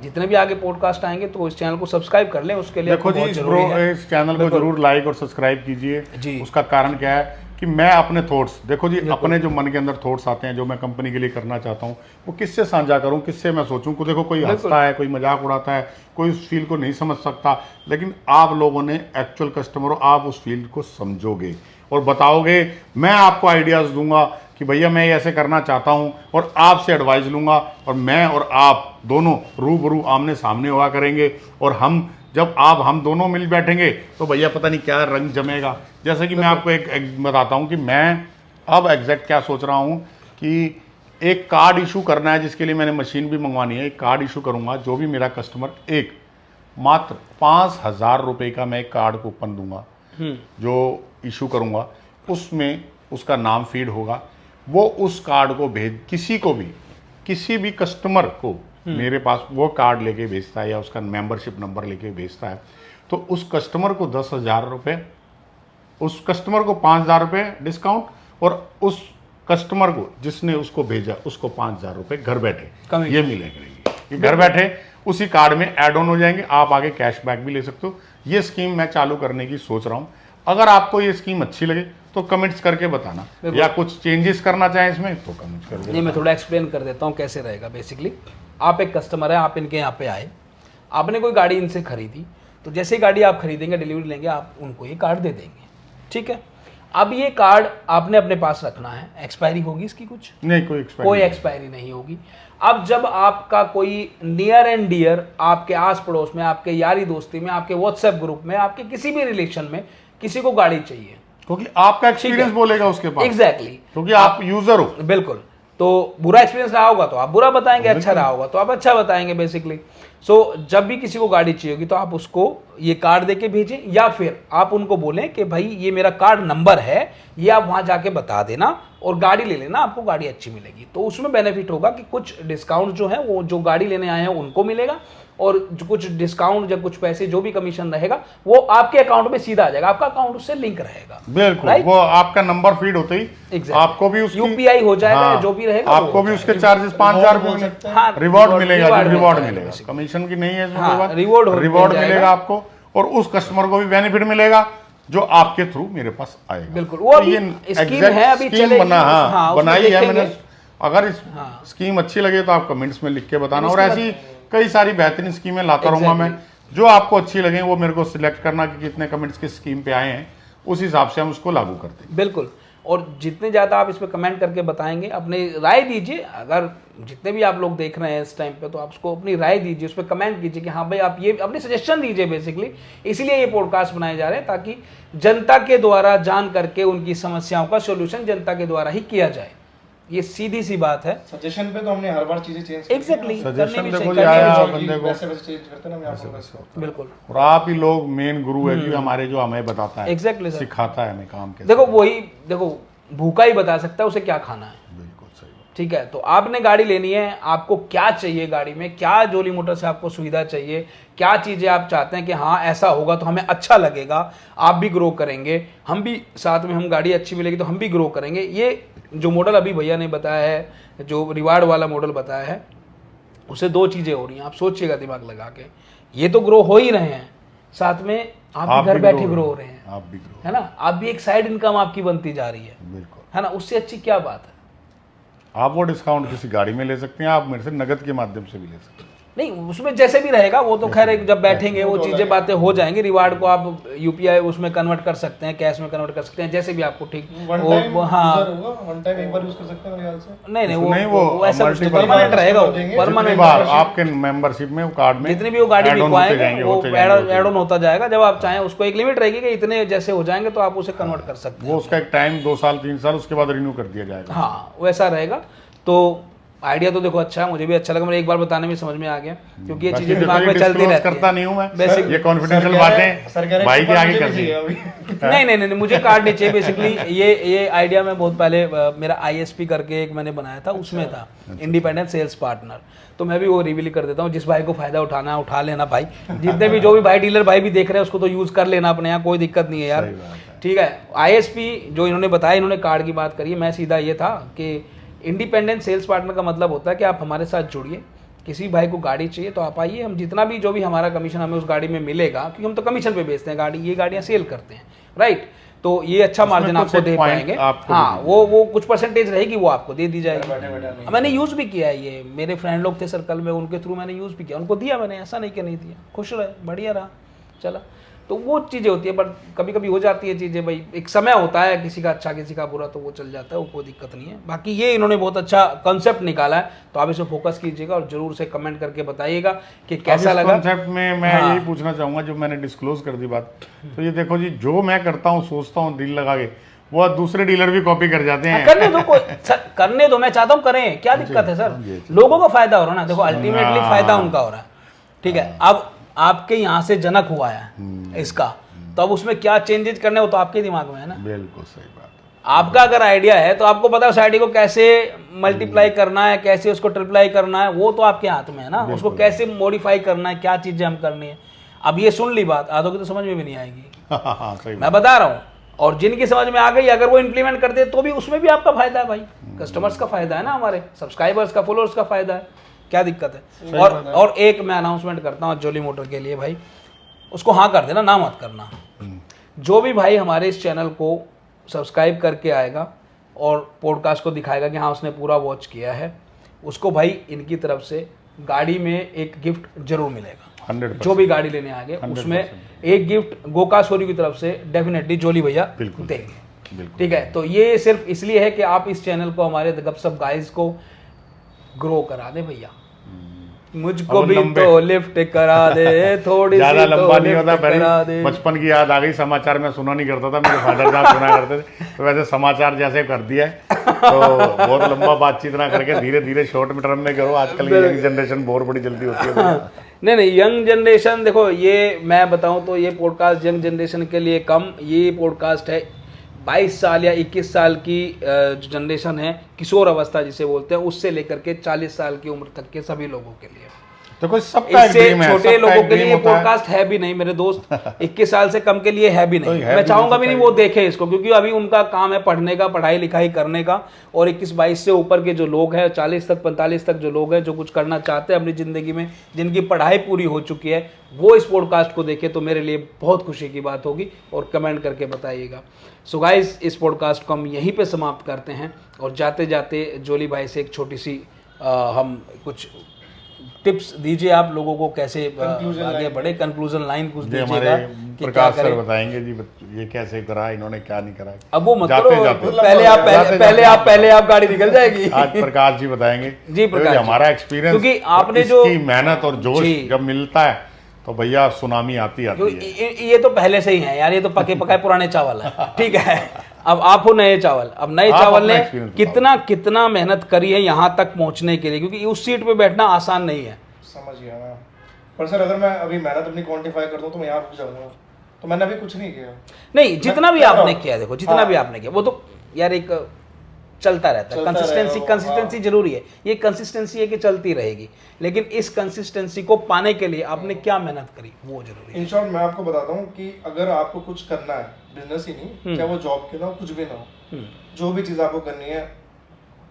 जितने भी आगे पॉडकास्ट आएंगे तो इस चैनल को सब्सक्राइब कर लें, उसके लिए देखो जी इस चैनल को जरूर लाइक और सब्सक्राइब कीजिए जी। उसका कारण क्या है कि मैं अपने थॉट्स, देखो जी अपने जो मन के अंदर थॉट्स आते हैं जो मैं कंपनी के लिए करना चाहता हूँ, वो किससे साझा करूँ, किससे मैं सोचूं। को देखो कोई हंसता है, कोई मजाक उड़ाता है, कोई उस फील को नहीं समझ सकता, लेकिन आप लोगों ने एक्चुअल कस्टमर हो, आप उस फील्ड को समझोगे और बताओगे। मैं आपको आइडियाज़ दूंगा कि भैया मैं ऐसे करना चाहता हूँ, और आपसे एडवाइस लूँगा, और मैं और आप दोनों रूबरू आमने सामने हुआ करेंगे। और जब हम दोनों मिल बैठेंगे तो भैया पता नहीं क्या रंग जमेगा। जैसे कि मैं आपको एक बताता हूँ कि मैं अब एग्जैक्ट क्या सोच रहा हूँ कि एक कार्ड इशू करना है, जिसके लिए मैंने मशीन भी मंगवानी है। एक कार्ड इशू करूँगा, जो भी मेरा कस्टमर एक मात्र 5,000 रुपये का मैं एक कार्ड कूपन दूंगा जो इशू करूँगा, उसमें उसका नाम फीड होगा, वो उस कार्ड को किसी भी कस्टमर को मेरे पास वो कार्ड लेके भेजता है या उसका मेंबरशिप नंबर लेके भेजता है, तो उस कस्टमर को 10,000 रुपये, उस कस्टमर को 5,000 रुपये डिस्काउंट, और उस कस्टमर को जिसने उसको भेजा उसको 5,000 रुपये घर बैठे ये मिलेंगे। ये घर बैठे उसी कार्ड में ऐड ऑन हो जाएंगे, आप आगे कैशबैक भी ले सकते हो। ये स्कीम मैं चालू करने की सोच रहा हूँ। अगर आपको ये स्कीम अच्छी लगे तो कमेंट्स करके बताना, या कुछ चेंजेस करना चाहें इसमें तो कमेंट्स कर देना। ये मैं थोड़ा एक्सप्लेन कर देता हूँ कैसे रहेगा। बेसिकली आप एक कस्टमर है, आप इनके यहाँ पे आए, आपने कोई गाड़ी इनसे खरीदी, तो जैसे ही गाड़ी आप खरीदेंगे, डिलीवरी लेंगे, आप उनको ये कार्ड दे देंगे, ठीक है। अब ये कार्ड आपने अपने पास रखना है, एक्सपायरी होगी इसकी कुछ नहीं, कोई एक्सपायरी नहीं होगी। अब जब आपका कोई नियर एंड डियर आपके आस पड़ोस में, आपके यारी दोस्ती में, आपके व्हाट्सएप ग्रुप में, आपके किसी भी रिलेशन में किसी को गाड़ी चाहिए, क्योंकि आपका एक्सपीरियंस बोलेगा उसके पास, एग्जैक्टली, क्योंकि आप यूजर हो। बिल्कुल। तो बुरा एक्सपीरियंस रहा होगा तो आप बुरा बताएंगे, अच्छा रहा होगा तो आप अच्छा बताएंगे बेसिकली। सो जब भी किसी को गाड़ी चाहिए होगी तो आप उसको ये कार्ड देके भेजें, या फिर आप उनको बोलें कि भाई ये मेरा कार्ड नंबर है, ये आप वहाँ जाके बता देना और गाड़ी ले लेना, आपको गाड़ी अच्छी मिलेगी। तो उसमें बेनिफिट होगा कि कुछ डिस्काउंट जो है वो जो गाड़ी लेने आए हैं उनको मिलेगा, और जो कुछ डिस्काउंट या कुछ पैसे जो भी कमीशन रहेगा वो आपके अकाउंट में सीधा आ जाएगा, आपका अकाउंट उससे लिंक रहेगा। बिल्कुल, वो आपका नंबर फीड होते ही आपको भी उसकी यूपीआई हो जाएगा, जो भी रहेगा आपको भी उसके चार्जेस 5,000 रुपये रिवॉर्ड मिलेगा, रिवॉर्ड मिलेगा, कमीशन की नहीं है इसमें, रिवॉर्ड मिलेगा आपको, और उस कस्टमर को भी बेनिफिट मिलेगा जो आपके थ्रू मेरे पास आएगा। बिल्कुल, वो अभी स्कीम है, अभी चलेगी, बनाई है मैंने। अगर इस स्कीम अच्छी लगे तो आप कमेंट्स में लिख के बताना, और ऐसी कई सारी बेहतरीन स्कीमें लाता रहूंगा मैं। जो आपको अच्छी लगे वो मेरे को सिलेक्ट करना कि कितने कमेंट्स किस स्कीम पे आए हैं, उस हिसाब से हम उसको लागू करते हैं। बिल्कुल, और जितने ज़्यादा आप इस पर कमेंट करके बताएंगे, अपनी राय दीजिए। अगर जितने भी आप लोग देख रहे हैं इस टाइम पे, तो आप उसको अपनी राय दीजिए, उस पर कमेंट कीजिए कि हाँ भाई आप ये अपनी सजेशन दीजिए बेसिकली। इसीलिए ये पॉडकास्ट बनाए जा रहे हैं ताकि जनता के द्वारा जान करके उनकी समस्याओं का सोल्यूशन जनता के द्वारा ही किया जाए। ये सीधी सी बात है। सजेशन पे तो हमने हर बार चीजें चेंज एग्जैक्टली, सजेशन देखो जी आया बंदे को वैसे चेंज करते ना, मैं आपको वैसे बिल्कुल। और आप ही लोग मेन गुरु है जी हमारे, जो हमें बताता है, एग्जैक्टली सिखाता है हमें काम कैसे। देखो वही, देखो भूखा ही बता सकता है उसे क्या खाना है। बिल्कुल सही बात। ठीक है, तो आपने गाड़ी लेनी है, आपको क्या चाहिए गाड़ी में, क्या जोली मोटर से आपको सुविधा चाहिए, क्या चीज़ें आप चाहते हैं कि हाँ ऐसा होगा तो हमें अच्छा लगेगा, आप भी ग्रो करेंगे, हम भी साथ में, हम गाड़ी अच्छी मिलेगी तो हम भी ग्रो करेंगे। ये जो मॉडल अभी भैया ने बताया है, जो रिवार्ड वाला मॉडल बताया है, उससे दो चीज़ें हो रही हैं, आप सोचिएगा दिमाग लगा के। ये तो ग्रो हो ही रहे हैं, साथ में आप भी घर बैठे ग्रो हो रहे हैं, आप भी ग्रो, है ना, आप भी एक साइड इनकम आपकी बनती जा रही है, बिल्कुल, है ना। उससे अच्छी क्या बात है। आप वो डिस्काउंट किसी गाड़ी में ले सकते हैं, आप मेरे से नगद के माध्यम से भी ले सकते हैं। नहीं, उसमें जैसे भी रहेगा वो तो खैर जब बैठेंगे वो चीज़ें बातें हो जाएंगी। रिवार्ड को आप यूपीआई उसमें कन्वर्ट कर सकते हैं, कैश में कन्वर्ट कर सकते हैं, जैसे भी आपको ठीक। वो हाँ, वन टाइम एक बार यूज कर सकते हैं मेरे ख्याल से। नहीं वो ऐसा परमानेंट रहेगा, परमानेंट आपके मेंबरशिप में कार्ड में जितनी भी वो गाड़ी बिकवाएंगे वो ऐड ऑन होता जाएगा। जब आप चाहें, उसको एक लिमिट रहेगी कि इतने जैसे हो जाएंगे तो आप उसे कन्वर्ट कर सकते हैं। वो उसका एक टाइम 2 साल 3 साल उसके बाद रिन्यू कर दिया जाएगा। हाँ वैसा रहेगा। तो आइडिया तो देखो अच्छा है, मुझे भी अच्छा लगा, मुझे एक बार बताने में समझ में आ गया, क्योंकि ये चीजें दिमाग में चलती रहती करता नहीं हूं मैं, बेसिक ये कॉन्फिडेंशियल बातें भाई के आगे कर दी। नहीं, मुझे कार्ड नहीं चाहिए बेसिकली। ये आइडिया मैं बहुत पहले, मेरा ISP करके एक मैंने बनाया था, उसमें था इंडिपेंडेंट सेल्स पार्टनर। तो मैं भी वो रिवील कर देता हूँ, जिस भाई को फायदा उठाना है उठा लेना भाई, जितने भी जो भी भाई डीलर भाई भी देख रहे हैं उसको तो यूज कर लेना अपने यहाँ, कोई दिक्कत नहीं है यार, ठीक है। ISP जो इन्होंने बताया, इन्होंने कार्ड की बात करी है, मैं सीधा ये था कि इंडिपेंडेंट सेल्स पार्टनर का मतलब होता है कि आप हमारे साथ जुड़िए, किसी भाई को गाड़ी चाहिए तो आप आइए, हम जितना भी जो भी हमारा कमीशन हमें उस गाड़ी में मिलेगा, क्योंकि हम तो कमीशन पे बेचते हैं गाड़ी, ये गाड़ियाँ सेल करते हैं, राइट। तो ये अच्छा मार्जिन आपको दे पाएंगे, हाँ वो कुछ परसेंटेज रहेगी वो आपको दे दी जाएगी। मैंने यूज़ भी किया है ये, मेरे फ्रेंड लोग थे सर्कल में, उनके थ्रू मैंने यूज़ भी किया, उनको दिया मैंने, ऐसा नहीं कि नहीं दिया, खुश रहे, बढ़िया रहा, चला। तो वो चीज़ें होती है, बट कभी कभी हो जाती है चीज़ें, भाई एक समय होता है, किसी का अच्छा किसी का बुरा, तो वो चल जाता है, वो कोई दिक्कत नहीं है। बाकी ये इन्होंने बहुत अच्छा कॉन्सेप्ट निकाला है, तो आप इसे फोकस कीजिएगा और जरूर से कमेंट करके बताइएगा कि कैसा लगा। कॉन्सेप्ट में मैं यही पूछना चाहूँगा, जो मैंने डिस्क्लोज कर दी बात, तो ये देखो जी, जो मैं करता हूँ, सोचता हूँ दिल लगा के, वो दूसरे डीलर भी कॉपी कर जाते हैं। करने दो, मैं चाहता हूँ करें, क्या दिक्कत है सर, लोगों को फायदा हो रहा है ना, देखो अल्टीमेटली फायदा उनका हो रहा है, ठीक है। अब आपके यहाँ से जनक हुआ है इसका, तो अब उसमें क्या चेंजेस करने हो तो आपके दिमाग में है ना। बिल्कुल सही बात है। आपका अगर आइडिया है तो आपको पता है उस आइडिया को कैसे मल्टीप्लाई करना है, कैसे उसको ट्रिप्लाई करना है, वो तो आपके हाथ में है ना। उसको कैसे मॉडिफाई करना है, क्या चीजें हम करनी है। अब ये सुन ली बात, आधों की तो समझ में भी नहीं आएगी। सही मैं बता रहा हूँ, और जिनकी समझ में आ गई अगर वो इंप्लीमेंट करते तो भी उसमें भी आपका फायदा है भाई, कस्टमर्स का फायदा है ना, हमारे सब्सक्राइबर्स का, फॉलोअर्स का फायदा है, क्या दिक्कत है। और एक मैं अनाउंसमेंट करता हूँ जोली मोटर के लिए भाई, उसको हाँ कर देना, ना मत करना। जो भी भाई हमारे इस चैनल को सब्सक्राइब करके आएगा और पॉडकास्ट को दिखाएगा कि हाँ उसने पूरा वॉच किया है, उसको भाई इनकी तरफ से गाड़ी में एक गिफ्ट जरूर मिलेगा। 100%। जो भी गाड़ी लेने आ गए उसमें एक गिफ्ट गोकासोरी की तरफ से डेफिनेटली जोली भैया देंगे। ठीक है, तो ये सिर्फ इसलिए है कि आप इस चैनल को, हमारे द गपशप गाइस को ग्रो करा दे भैया। मुझको भी तो लिफ्ट करा दे, थोड़ी ज्यादा सी लंबा तो नहीं होता। लिफ्ट करा दे। पहले बचपन की याद आ गई, समाचार में सुना नहीं करता था, मेरे फादर साहब सुना करते थे, तो वैसे समाचार जैसे कर दिया है तो बहुत लंबा बातचीत ना करके धीरे धीरे शॉर्ट में टर्म में करो। आजकल की यंग जनरेशन बोर बड़ी जल्दी होती है। नहीं, यंग जनरेशन देखो, ये मैं बताऊं तो ये पॉडकास्ट यंग जनरेशन के लिए कम, ये पॉडकास्ट है 22 साल या 21 साल की जो जनरेशन है, किशोर अवस्था जिसे बोलते हैं, उससे लेकर के 40 साल की उम्र तक के सभी लोगों के लिए। तो कोई सबका एक इससे ड्रीम है, छोटे सबका लोगों एक के लिए ड्रीम होता है। पॉडकास्ट है भी नहीं मेरे दोस्त, 21 साल से कम के लिए है भी नहीं। है मैं भी चाहूंगा नहीं, भी नहीं वो देखे इसको, क्योंकि अभी उनका काम है पढ़ने का, पढ़ाई लिखाई करने का। और 21-22 से ऊपर के जो लोग हैं, 40 तक 45 तक जो लोग हैं, जो कुछ करना चाहते हैं अपनी जिंदगी में, जिनकी पढ़ाई पूरी हो चुकी है, वो इस पॉडकास्ट को देखे तो मेरे लिए बहुत खुशी की बात होगी। और कमेंट करके बताइएगा। सो गाइस, इस पॉडकास्ट को हम यहीं पे समाप्त करते हैं। और जाते जाते जोली भाई से एक छोटी सी हम कुछ टिप्स दीजिए आप लोगों को, कैसे आगे बढ़े। कंक्लूजन लाइन कुछ दीजिएगा कि क्या प्रकाश सर करें। बताएंगे जी ये कैसे करा, इन्होंने क्या नहीं करा। अब वो मत जाते करो, जाते। पहले आप गाड़ी निकल जाएगी। आज प्रकाश जी बताएंगे जी, प्रकाश जी। हमारा एक्सपीरियंस, क्योंकि आपने जो मेहनत और जोश जब मिलता है तो भैया सुनामी आती है। ये तो पहले से ही है यार, ये तो पके पकाए पुराने चावल है। ठीक है, अब आप हो नए चावल। अब नए चावल ने कितना मेहनत करी है यहाँ तक पहुँचने के लिए, क्योंकि उस सीट पे बैठना आसान नहीं है। समझ गया मैं। पर सर अगर मैं अभी मेहनत अपनी क्वांटिफाई कर दूं तो मैं यहाँ रुक जाऊंगा। तो मैंने अभी कुछ नहीं किया। नहीं, जितना भी आपने किया, देखो जितना भी आपने किया वो तो यार एक चलता रहता है। कंसिस्टेंसी जरूरी है, ये कंसिस्टेंसी है कि चलती रहेगी। लेकिन इस कंसिस्टेंसी को पाने के लिए आपने क्या मेहनत करी वो जरूरी है। इन शॉर्ट मैं आपको बताता हूँ कि अगर आपको कुछ करना है, बिजनेस ही नहीं, चाहे वो जॉब के ना हो, कुछ भी ना हो, जो भी चीज़ आपको करनी है,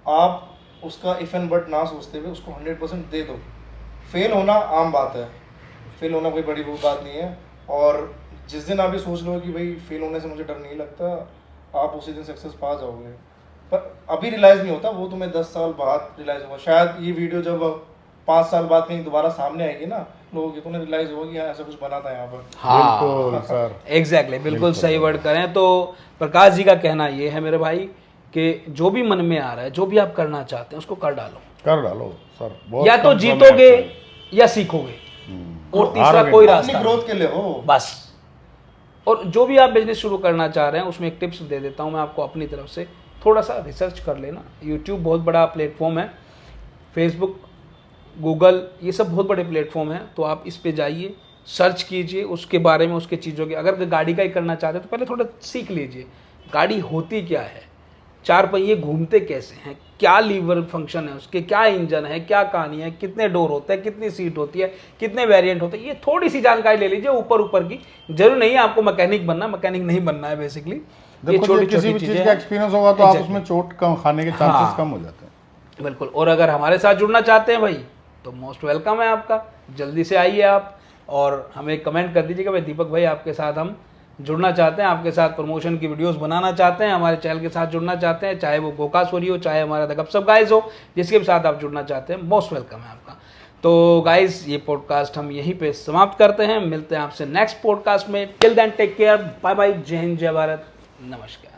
आप उसका इफ एंड बट ना सोचते हुए उसको 100% दे दो। फेल होना आम बात है, फेल होना कोई बड़ी बात नहीं है। और जिस दिन आप ये सोच लो कि भाई फेल होने से मुझे डर नहीं लगता, आप उसी दिन सक्सेस पा जाओगे। पर अभी रियलाइज नहीं होता, वो तुम्हें 10 साल बाद रियलाइज होगा। शायद ये वीडियो जब 5 साल बाद कहीं दोबारा सामने आएगी ना लोगों की, तो उन्हें रियलाइज होगा कि ऐसा कुछ बना था यहाँ पर। हाँ सर, एग्जैक्टली, बिल्कुल सही वर्ड करें तो प्रकाश जी का कहना ये है मेरे भाई कि जो भी मन में आ रहा है, जो भी आप करना चाहते हैं, उसको कर डालो सर। या तो जीतोगे या सीखोगे, और तीसरा कोई रास्ता अपनी ग्रोथ के लिए हो बस। और जो भी आप बिजनेस शुरू करना चाह रहे हैं, उसमें एक टिप्स दे देता हूं मैं आपको अपनी तरफ से। थोड़ा सा रिसर्च कर लेना। यूट्यूब बहुत बड़ा प्लेटफॉर्म है, फेसबुक, गूगल, ये सब बहुत बड़े प्लेटफॉर्म हैं। तो आप इस पे जाइए, सर्च कीजिए उसके बारे में, उसके चीज़ों के। अगर गाड़ी का ही करना चाहते हैं तो पहले थोड़ा सीख लीजिए गाड़ी होती क्या है, 4 पहिए घूमते कैसे हैं, क्या लीवर फंक्शन है उसके, क्या इंजन है, क्या कहानी है, कितने डोर होते हैं, कितनी सीट होती है, कितने वेरिएंट होते हैं, ये थोड़ी सी जानकारी ले लीजिए ऊपर की। जरूर नहीं है आपको मैकेनिक बनना, मैकेनिक नहीं बनना है बेसिकली। ये छोटी किसी भी चीज का एक्सपीरियंस होगा तो आप उसमें चोट कम खाने के चांसेस कम हो जाते हैं। बिल्कुल। और अगर हमारे साथ जुड़ना चाहते हैं भाई तो मोस्ट वेलकम है आपका, जल्दी से आइए आप और हमें कमेंट कर दीजिएगा भाई दीपक भाई आपके साथ हम जुड़ना चाहते हैं, आपके साथ प्रमोशन की वीडियोस बनाना चाहते हैं, हमारे चैनल के साथ जुड़ना चाहते हैं, चाहे वो गोकासोरी हो, चाहे हमारा द गपशप गाइस हो, जिसके भी साथ आप जुड़ना चाहते हैं, मोस्ट वेलकम है आपका। तो गाइस, ये पॉडकास्ट हम यहीं पे समाप्त करते हैं। मिलते हैं आपसे नेक्स्ट पॉडकास्ट में। Till then take care, bye bye, जय हिंद, जय भारत, नमस्कार।